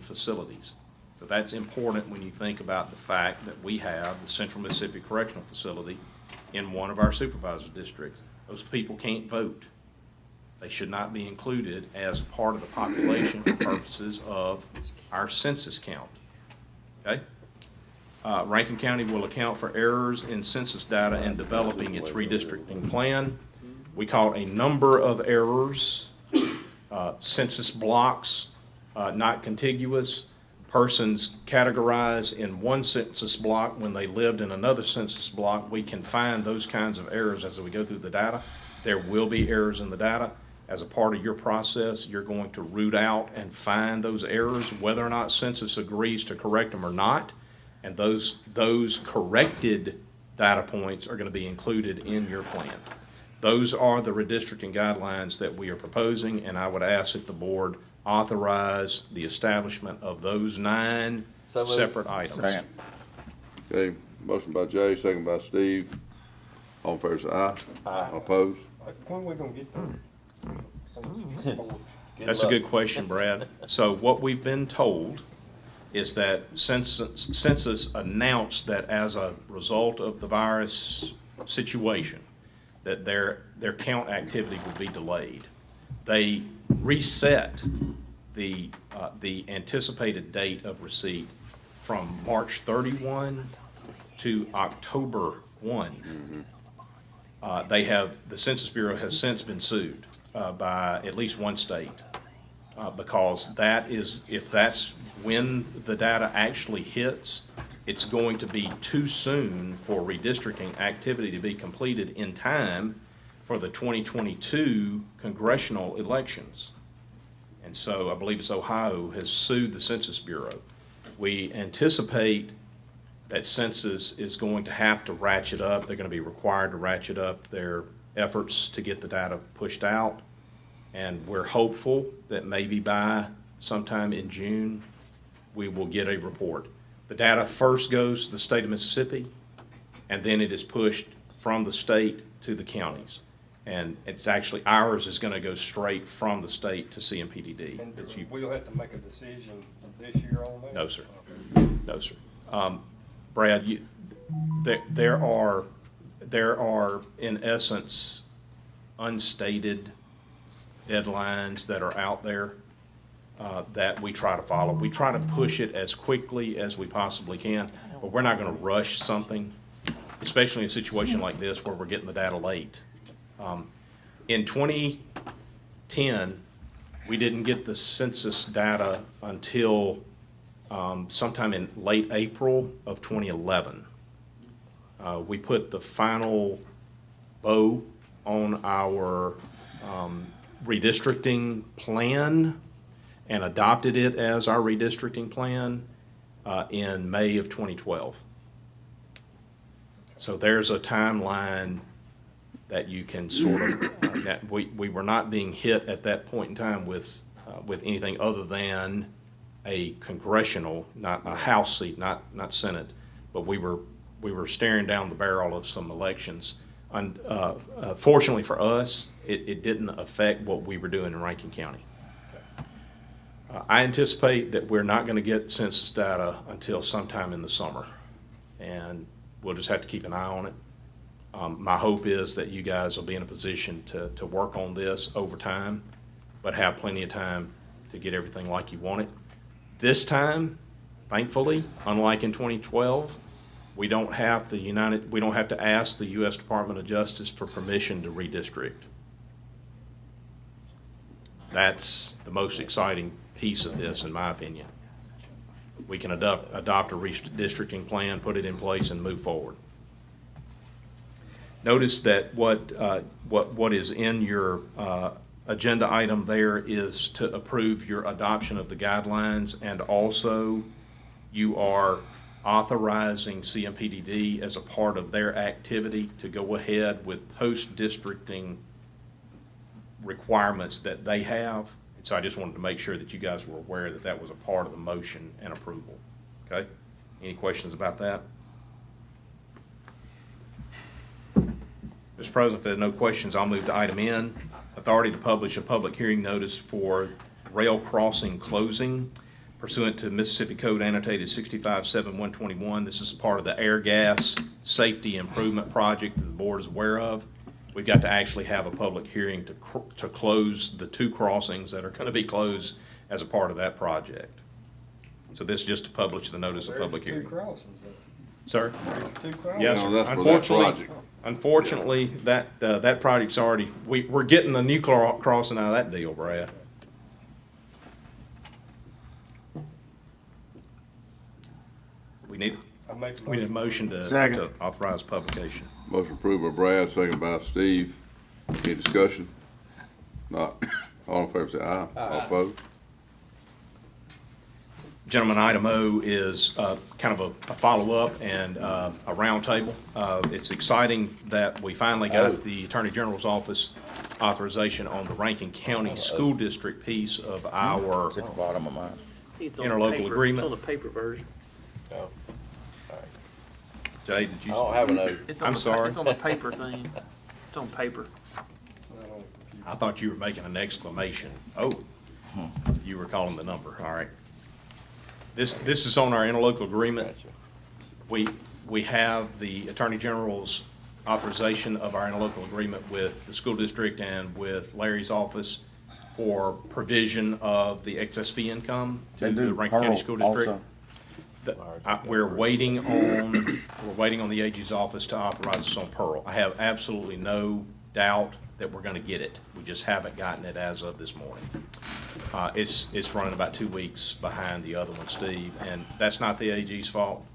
facilities. So that's important when you think about the fact that we have the Central Mississippi Correctional Facility in one of our supervisor districts. Those people can't vote. They should not be included as part of the population for purposes of our census count. Okay? Rankin County will account for errors in census data in developing its redistricting plan. We caught a number of errors, census blocks not contiguous, persons categorized in one census block when they lived in another census block. We can find those kinds of errors as we go through the data. There will be errors in the data. As a part of your process, you're going to root out and find those errors, whether or not census agrees to correct them or not. And those corrected data points are going to be included in your plan. Those are the redistricting guidelines that we are proposing, and I would ask that the board authorize the establishment of those 9 separate items. Second. Okay, motion by Jay, second by Steve. All in favor, say aye. Aye. All opposed? When we gonna get the census report? That's a good question, Brad. So what we've been told is that Census announced that as a result of the virus situation, that their count activity would be delayed. They reset the anticipated date of receipt from March 31 to October 1. The Census Bureau has since been sued by at least one state because if that's when the data actually hits, it's going to be too soon for redistricting activity to be completed in time for the 2022 congressional elections. And so I believe it's Ohio has sued the Census Bureau. We anticipate that Census is going to have to ratchet up. They're going to be required to ratchet up their efforts to get the data pushed out. And we're hopeful that maybe by sometime in June, we will get a report. The data first goes to the state of Mississippi, and then it is pushed from the state to the counties. And it's actually, ours is going to go straight from the state to CMPDD. And we'll have to make a decision this year on that? No, sir. No, sir. Brad, there are in essence unstated deadlines that are out there that we try to follow. We try to push it as quickly as we possibly can, but we're not going to rush something, especially in a situation like this where we're getting the data late. In 2010, we didn't get the census data until sometime in late April of 2011. We put the final bow on our redistricting plan, and adopted it as our redistricting plan in May of 2012. So there's a timeline that you can sort of, that we were not being hit at that point in time with anything other than a congressional, not a House seat, not Senate, but we were staring down the barrel of some elections. Fortunately for us, it didn't affect what we were doing in Rankin County. I anticipate that we're not going to get census data until sometime in the summer, and we'll just have to keep an eye on it. My hope is that you guys will be in a position to work on this over time, but have plenty of time to get everything like you want it. This time, thankfully, unlike in 2012, we don't have to ask the U.S. Department of Justice for permission to redistrict. That's the most exciting piece of this, in my opinion. We can adopt a redistricting plan, put it in place, and move forward. Notice that what is in your agenda item there is to approve your adoption of the guidelines, and also you are authorizing CMPDD as a part of their activity to go ahead with post-districting requirements that they have. And so I just wanted to make sure that you guys were aware that that was a part of the motion and approval. Okay? Any questions about that? Mr. President, if there are no questions, I'll move to item N, authority to publish a public hearing notice for rail crossing closing pursuant to Mississippi Code annotated 657121. This is part of the air gas safety improvement project that the board is aware of. We've got to actually have a public hearing to close the two crossings that are going to be closed as a part of that project. So this is just to publish the notice of public hearing. Two crossings, though. Sir? There's two crossings. Yes, No, that's for that project. Unfortunately, that project's already, we're getting the new crossing out of that deal, Brad. We need a motion to authorize publication. Motion approved by Brad, second by Steve. Any discussion? Not. All in favor say aye. All opposed? Gentlemen, item O is kind of a follow-up and a roundtable. It's exciting that we finally got the Attorney General's office authorization on the Rankin County School District piece of our It's at the bottom of mine. It's on interlocal paper. agreement. It's on the paper version. Oh, Jay, did I you? don't have a note. It's on I'm the, sorry. It's on the paper thing. It's on paper. I thought you were making an exclamation. Oh, you were calling the number. All right. This is on our interlocal agreement. We have the Attorney General's authorization of our interlocal agreement with the school district and with Larry's office for provision of the excess fee income to the Rankin County School District. We're waiting on the AG's office to authorize us on Pearl. I have absolutely no doubt that we're going to get it. We just haven't gotten it as of this morning. It's running about 2 weeks behind the other one, Steve, and that's not the AG's fault.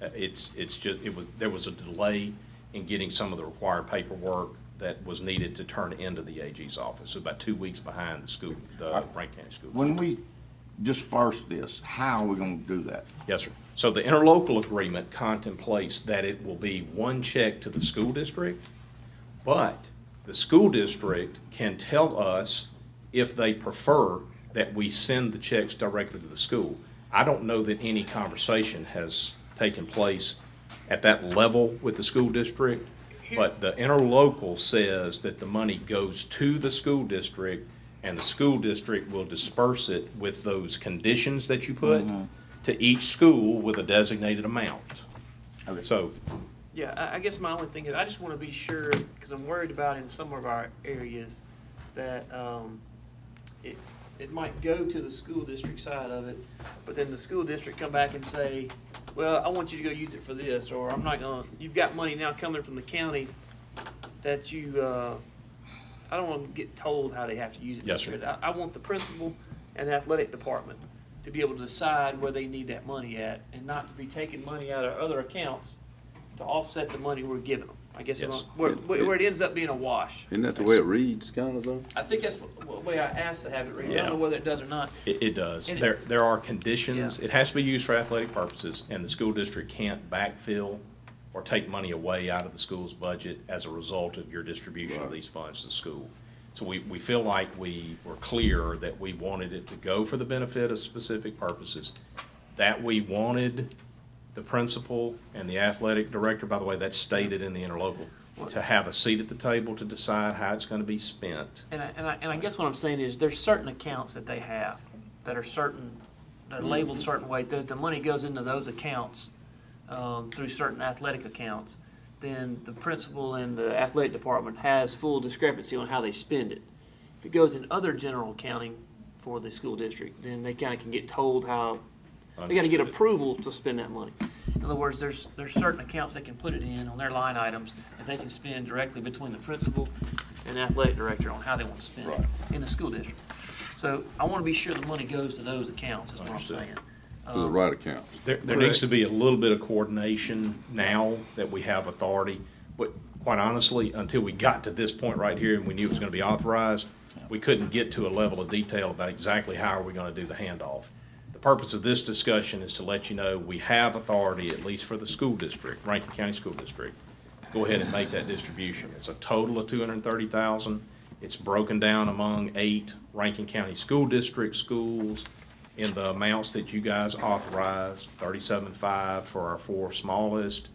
There was a delay in getting some of the required paperwork that was needed to turn into the AG's office. So about 2 weeks behind the Rankin County School. When we disperse this, how are we gonna do that? Yes, sir. So the interlocal agreement contemplates that it will be one check to the school district, but the school district can tell us if they prefer that we send the checks directly to the school. I don't know that any conversation has taken place at that level with the school district, but the interlocal says that the money goes to the school district and the school district will disperse it with those conditions that you put to each school with a designated amount. Okay. So, Yeah, I guess my only thing is I just want to be sure, because I'm worried about in some of our areas that it might go to the school district side of it, but then the school district come back and say, well, I want you to go use it for this, or I'm not going to, you've got money now coming from the county that you, I don't want to get told how they have to use it. Yes, sir. I want the principal and the athletic department to be able to decide where they need that money at, and not to be taking money out of other accounts to offset the money we're giving them. I guess, Yes. where it ends up being a wash. Isn't that the way it reads, kind of, though? I think that's the way I asked to have it read. I don't know whether it does or not. It does. And There are conditions. Yeah. It has to be used for athletic purposes, and the school district can't backfill or take money away out of the school's budget as a result of your distribution of Right. these funds to the school. So we feel like we were clear that we wanted it to go for the benefit of specific purposes, that we wanted the principal and the athletic director, by the way, that's stated in the interlocal, to have a seat at the table to decide how it's going to be spent. And I guess what I'm saying is there's certain accounts that they have that are labeled certain ways. The money goes into those accounts through certain athletic accounts. Then the principal and the athletic department has full discrepancy on how they spend it. If it goes in other general accounting for the school district, then they kind of can get told how, they got to get approval to spend that money. In other words, there's certain accounts they can put it in on their line items that they can spend directly between the principal and athletic director on how they want to spend it in the school district. So I want to be sure the money goes to those accounts, is what I'm Understood. saying. To the right accounts. There needs to be a little bit of coordination now that we have authority. But quite honestly, until we got to this point right here and we knew it was going to be authorized, we couldn't get to a level of detail about exactly how are we going to do the handoff. The purpose of this discussion is to let you know we have authority, at least for the school district, Rankin County School District. Go ahead and make that distribution. It's a total of $230,000. It's broken down among 8 Rankin County School District schools in the amounts that you guys authorized, $37.5 for our 4 smallest,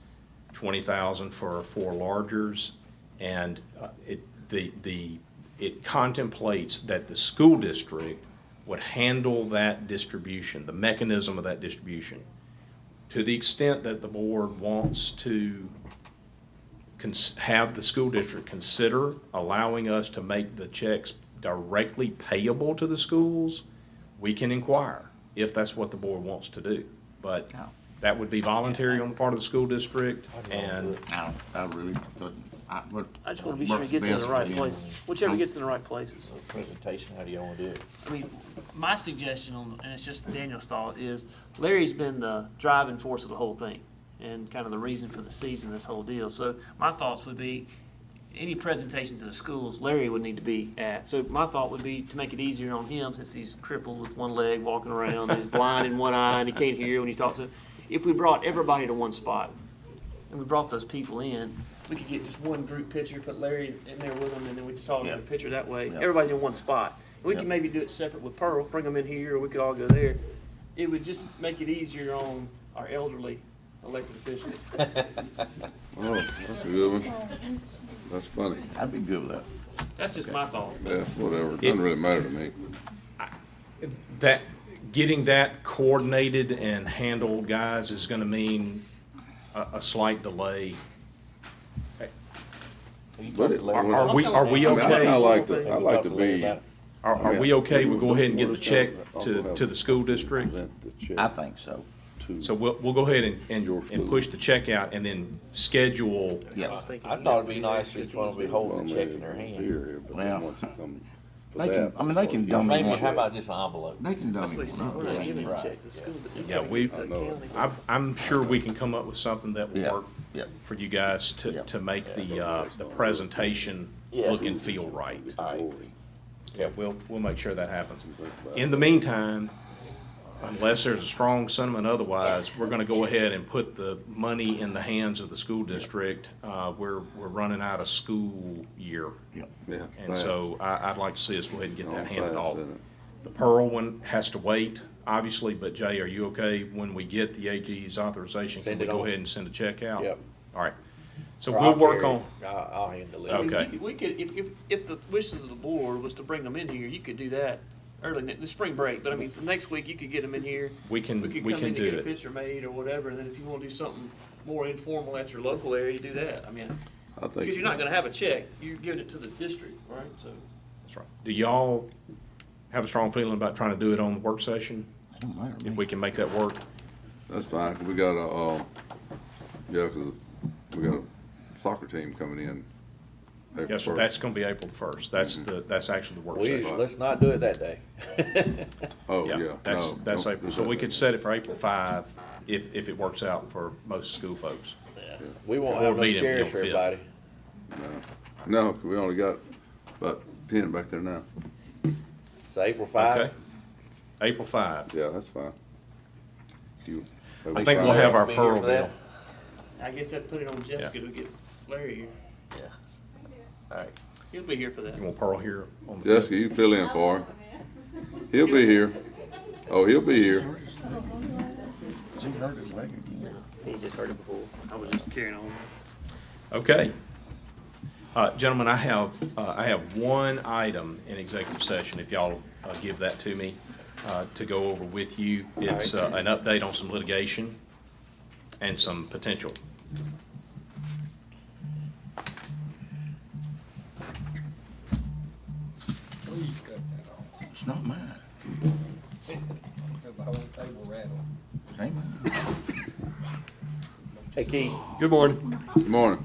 $20,000 for our 4 largers, and it contemplates that the school district would handle that distribution, the mechanism of that distribution, to the extent that the board wants to have the school district consider allowing us to make the checks directly payable to the schools. We can inquire if that's what the board wants to do, but that would be voluntary on the part of the school district, and I really couldn't. I just want to be sure it gets in the right place, whichever gets in the right places. Presentation, how do you want to do it? I mean, my suggestion and it's just Daniel's thought, is Larry's been the driving force of the whole thing and kind of the reason for the season, this whole deal. So my thoughts would be, any presentation to the schools, Larry would need to be at. So my thought would be to make it easier on him, since he's crippled with one leg walking around, and he's blind in one eye, and he can't hear when you talk to him. If we brought everybody to one spot, and we brought those people in, we could get just one group picture, put Larry in there with them, and then we just all get a picture that way. Everybody's in one spot. We can maybe do it separate with Pearl, bring them in here, or we could all go there. It would just make it easier on our elderly elected officials. Oh, that's a good one. That's funny. I'd be good with that. That's just my thought. Yeah, whatever. It doesn't really matter to me. that, getting that coordinated and handled, guys, is gonna mean a slight delay. But it- Are we I mean, okay? I like to be. Are we okay with go ahead and get the check to the school district? I think so. So we'll go ahead and push the check out and then schedule. Yeah. I thought it'd be nice if one would be holding the check in their hand. Well, they can, I mean, they can dummy Maybe, one. how about just an envelope? They can dummy That's one what up. he's saying. We're not giving Yeah. a check. The school, it's Yeah, gotta we, go to the county. I'm sure we can come up with something that will Yeah, work yeah. for you guys to make the presentation look and feel right. I agree. Yeah, we'll make sure that happens. In the meantime, unless there's a strong sentiment otherwise, we're gonna go ahead and put the money in the hands of the school district. We're running out of school year. Yeah. And so I'd like to see us go ahead and get that handed Fast, off. isn't it? The Pearl one has to wait, obviously, but Jay, are you okay when we get the AG's authorization? Send Can we it go on. ahead and send a check out? Yep. All right. So Or we'll I'll work carry on, it. I'll handle it. I mean, Okay. we could, if the wishes of the board was to bring them in here, you could do that early, the spring break, but I mean, so next week you could get them in here. we can We could do come in and get a it. picture made or whatever, and then if you wanna do something more informal at your local area, you do that. I mean, I think. because you're not gonna have a check, you're giving it to the district, right? So, That's right. Do y'all have a strong feeling about trying to do it on the work session? It don't matter to If me. we can make that work? That's fine. We got yeah, 'cause we got a soccer team coming in. April Yes, sir, 1st. that's gonna be April 1st. That's actually the work session. Let's not do it that day. Oh, yeah. That's No, don't April. do So that. we could set it for April 5 if it works out for most school folks. Yeah. We won't Board have no meeting, we chairs don't for fit. everybody. No, we only got about 10 back there now. So April 5. Okay. April 5. Yeah, that's fine. I think we'll have our Be here for Pearl that? deal. I guess I'd put it on Jessica to get Larry here. Yeah. All right. He'll be here for that. You want Pearl here on the? Jessica, you fill in for him. He'll be here. Oh, he'll be here. She hurt his leg again. He just heard it before. I was just carrying on. Okay. Gentlemen, I have one item in executive session, if y'all give that to me, to go over with you. It's an update on some litigation and some potential. Please cut that off. It's not mine. The whole table rattle. Ain't mine. Hey, Keith. Good morning. Good morning.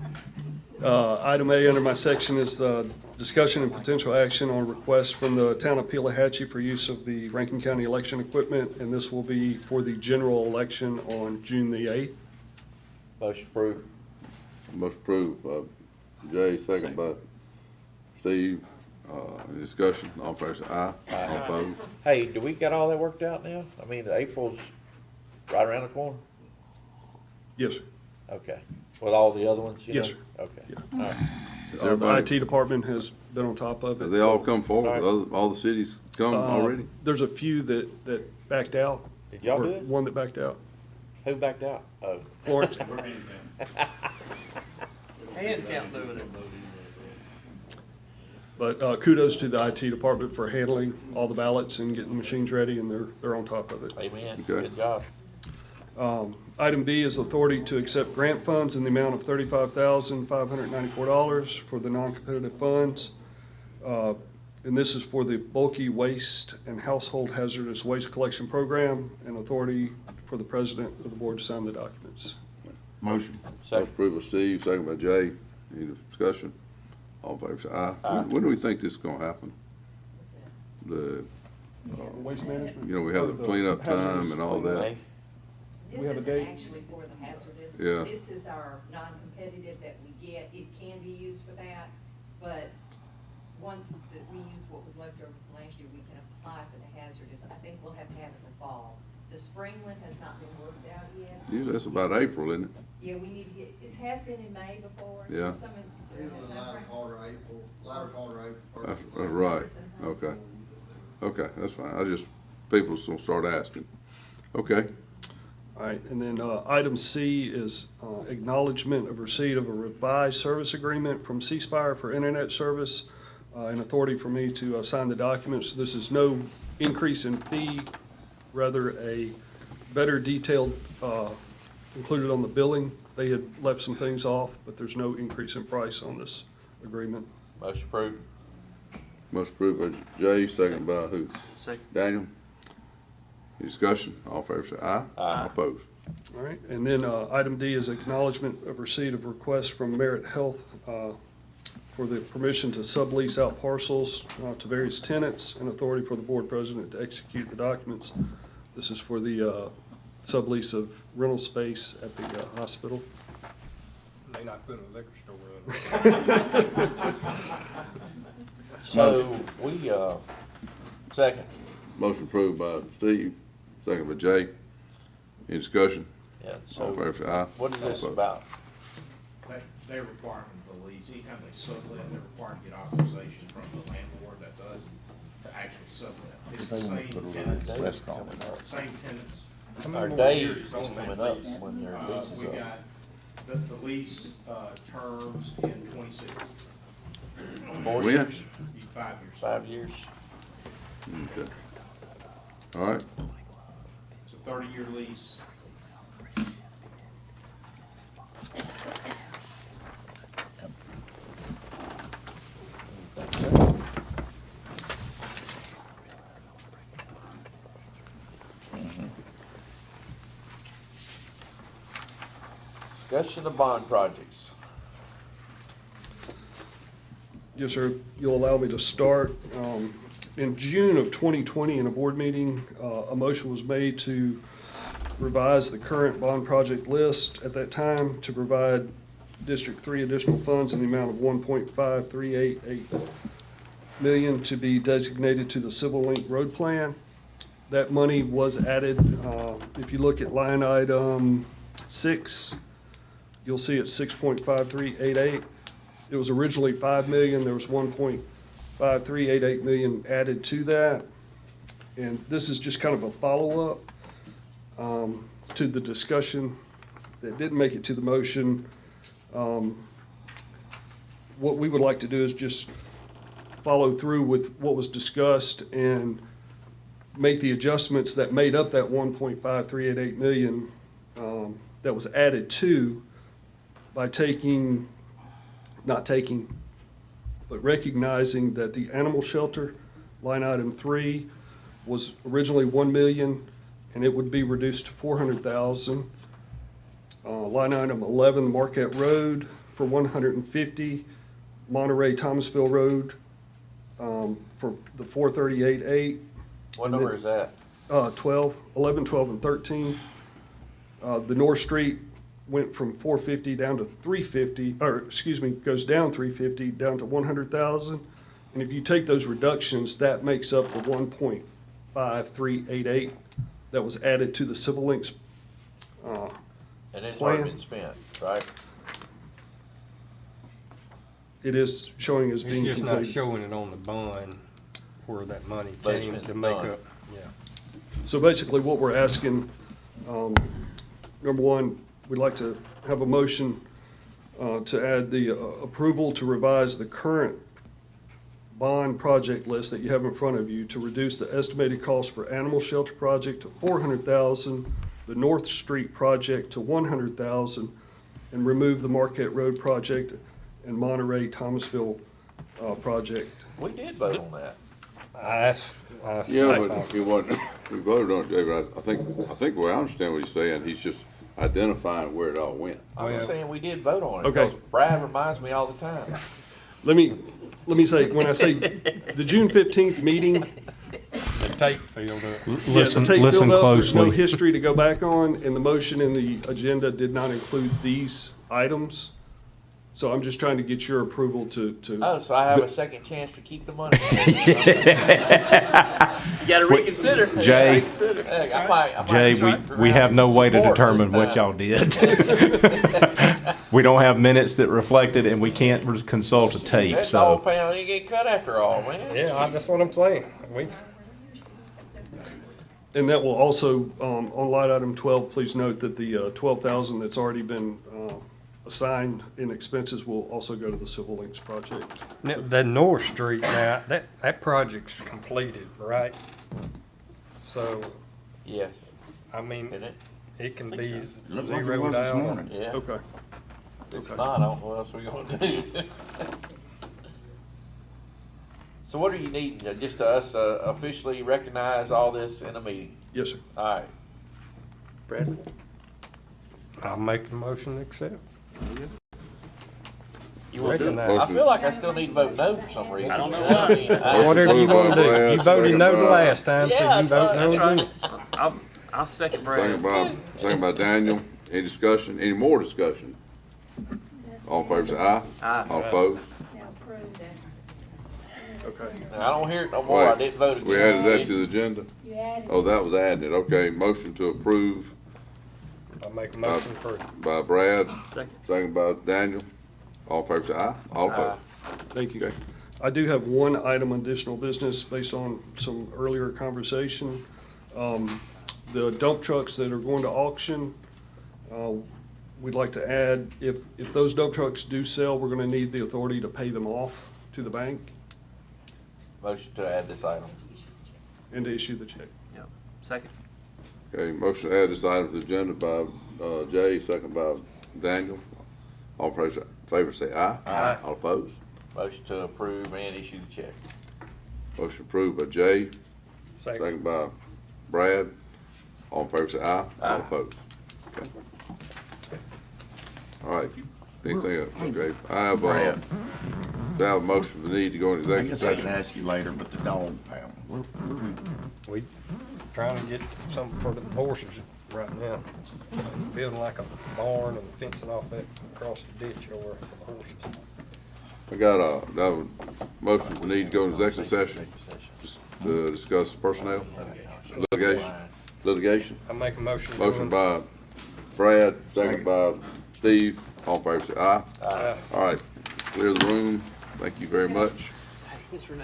Item A under my section is the discussion and potential action on request from the town of Pelahatchie for use of the Rankin County election equipment, and this will be for the general election on June the 8th. Motion approved. Most approved. Jay, second by Steve. Any discussion? All in favor, say aye. All opposed? Hey, do we got all that worked out now? I mean, April's right around the corner? Yes, sir. Okay. With all the other ones, you know? Yes, sir. Okay. Yeah. All right. Has The everybody, IT department has been on top of it. have they all come forward? All the cities come already? There's a few that backed out. Did y'all or do it? One that backed out. Who backed out? Oh. Florence. Hand count over there. But kudos to the IT department for handling all the ballots and getting the machines ready, and they're on top of it. Amen. Okay. Good job. Item B is authority to accept grant funds in the amount of $35,594 for the non-competitive funds. And this is for the bulky waste and household hazardous waste collection program, and authority for the president of the board to sign the documents. Motion. Most approved by Steve, second by Jay. Any discussion? All in favor, say aye. When do we think this is gonna happen? The, Waste management? you know, we have the cleanup time and all that. Hey, We have a This date? isn't actually for the hazardous. Yeah. This is our non-competitive that we get. It can be used for that, but once that we use what was left over from last year, we can apply for the hazardous. I think we'll have to have it in the fall. The spring one has not been worked out yet. Usually that's about April, isn't it? Yeah, we need to get, it has been in May before. so Yeah. some of- latter part of April. That's right. Okay. Okay, that's fine. People's gonna start asking. Okay. All right, and then item C is acknowledgement of receipt of a revised service agreement from C Spire for internet service, and authority for me to sign the documents. This is no increase in fee, rather a better detailed included on the billing. They had left some things off, but there's no increase in price on this agreement. motion approved. Most approved by Jay, second by who? Second. Daniel? Any discussion? All in favor, say aye. All opposed? All right, and then item D is acknowledgement of receipt of request from Merit Health for the permission to sublease out parcels to various tenants, and authority for the board president to execute the documents. This is for the sublease of rental space at the hospital. May not put a liquor store in. So, we, second. Motion approved by Steve, second by Jay. Any discussion? Yeah, All in favor, so say aye. what is All this opposed? about? They're requiring the lease, anytime they sublet, they're required to get authorization from the landlord, that's us, to actually sublet. It's the same tenants, same tenants. Our day is coming up when their lease We is up. got the lease, terms in 26, 4 When? years? 5 years. 5 years? Okay. All right. It's a 30-year lease. Discussion of bond projects. Yes, sir. You'll allow me to start. In June of 2020, in a board meeting, a motion was made to revise the current bond project list at that time to provide District 3 additional funds in the amount of $1.5388 million to be designated to the Civil Link Road Plan. That money was added, if you look at line item 6, you'll see it's 6.5388. It was originally 5 million, there was 1.5388 million added to that. And this is just kind of a follow-up to the discussion that didn't make it to the motion. What we would like to do is just follow through with what was discussed and make the adjustments that made up that 1.5388 million that was added to by but recognizing that the animal shelter, line item 3, was originally 1 million, and it would be reduced to 400,000. Line item 11, Marquette Road, for 150, Monterey Thomasville Road, for the 438.8. What number is that? 12, 11, 12, and 13. The North Street went from 450 down to 350, or excuse me, goes down 350 down to 100,000. And if you take those reductions, that makes up the 1.5388 that was added to the Civil Links And it's already plan. been spent, right? It is showing as being It's just not completed. showing it on the bond where that money But it's came been to make done. up, yeah. So basically, what we're asking, number one, we'd like to have a motion to add the approval to revise the current bond project list that you have in front of you to reduce the estimated cost for animal shelter project to $400,000, the North Street project to $100,000, and remove the Marquette Road project and Monterey Thomasville project. We did vote on that. Yeah, but he wasn't, we voted on it, David. I think the way I understand what he's saying, he's just identifying where it all went. I'm just saying we did vote on it. Okay. Because Brad reminds me all the time. Let me say, when I say the June 15th meeting, The tape filled up. yes, the tape filled up, there's no history to go back on, and the motion in the agenda did not include these items. So I'm just trying to get your approval to. Oh, so I have a second chance to keep the money. You gotta reconsider. Jay. Reconsider. Heck, I might Jay, try we have no way to support determine this what time. y'all did. We don't have minutes that reflect it, and we can't consult a tape, That dog so. pound ain't get cut after all, man. Yeah, that's what I'm saying. And that will also, on line item 12, please note that the 12,000 that's already been assigned in expenses will also go to the Civil Links project. Now, the North Street now, that project's completed, right? So, Yes, I mean, isn't it? it can be Looks like it zeroed was this out. morning. Yeah. Okay. If it's not, I don't know what else we gonna do. So what are you needing? Just us to officially recognize all this in a meeting? Yes, sir. All right. Brad? I'll make the motion to accept. You want to? Recognize. I feel like I still need to vote no for some reason. I don't know why. Whatever you wanna do. You voted no the Second by- last time, so Yeah, you vote That's no again. right. I'll second Brad. Second by Daniel. Any discussion? Any more discussion? All in favor say aye. Aye. All opposed? Now approve that. Okay. Now, I don't hear it no more. I Wait, didn't vote again. we added that to the agenda? You added. Oh, that was adding it. Okay, motion to approve I'll make a motion for it. by Brad, Second. second by Daniel. All in favor say aye. All opposed? Thank you. Okay. I do have one item additional business based on some earlier conversation. The dump trucks that are going to auction, we'd like to add, if those dump trucks do sell, we're gonna need the authority to pay them off to the bank Motion to add this item. and to issue the check. Yep. Second. Okay, motion to add this item to the agenda by Jay, second by Daniel. All in favor say aye. Aye. All opposed? Motion to approve and issue the check. Motion approved by Jay, Second. second by Brad. All in favor say aye. All opposed? Okay. All right, anything else? Okay, I have a motion for the need to go into I executive guess I could session. ask you later, but the dog pound, where we We trying to get something for the horses. right now. Building like a barn and fencing off that across the ditch over for the horses. I got a motion, we need to go into executive session to discuss personnel, litigation. I make a motion. to go Motion in- by Brad, second by Steve, all in favor, say aye. Aye. All right, clear the room, thank you very much. Miss Renee.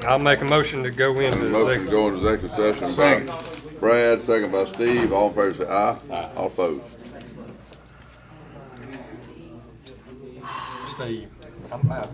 I'll make a motion to go into. Motion to go into executive session by Brad, second by Steve, all in favor, say aye. All opposed. Steve, I'm out.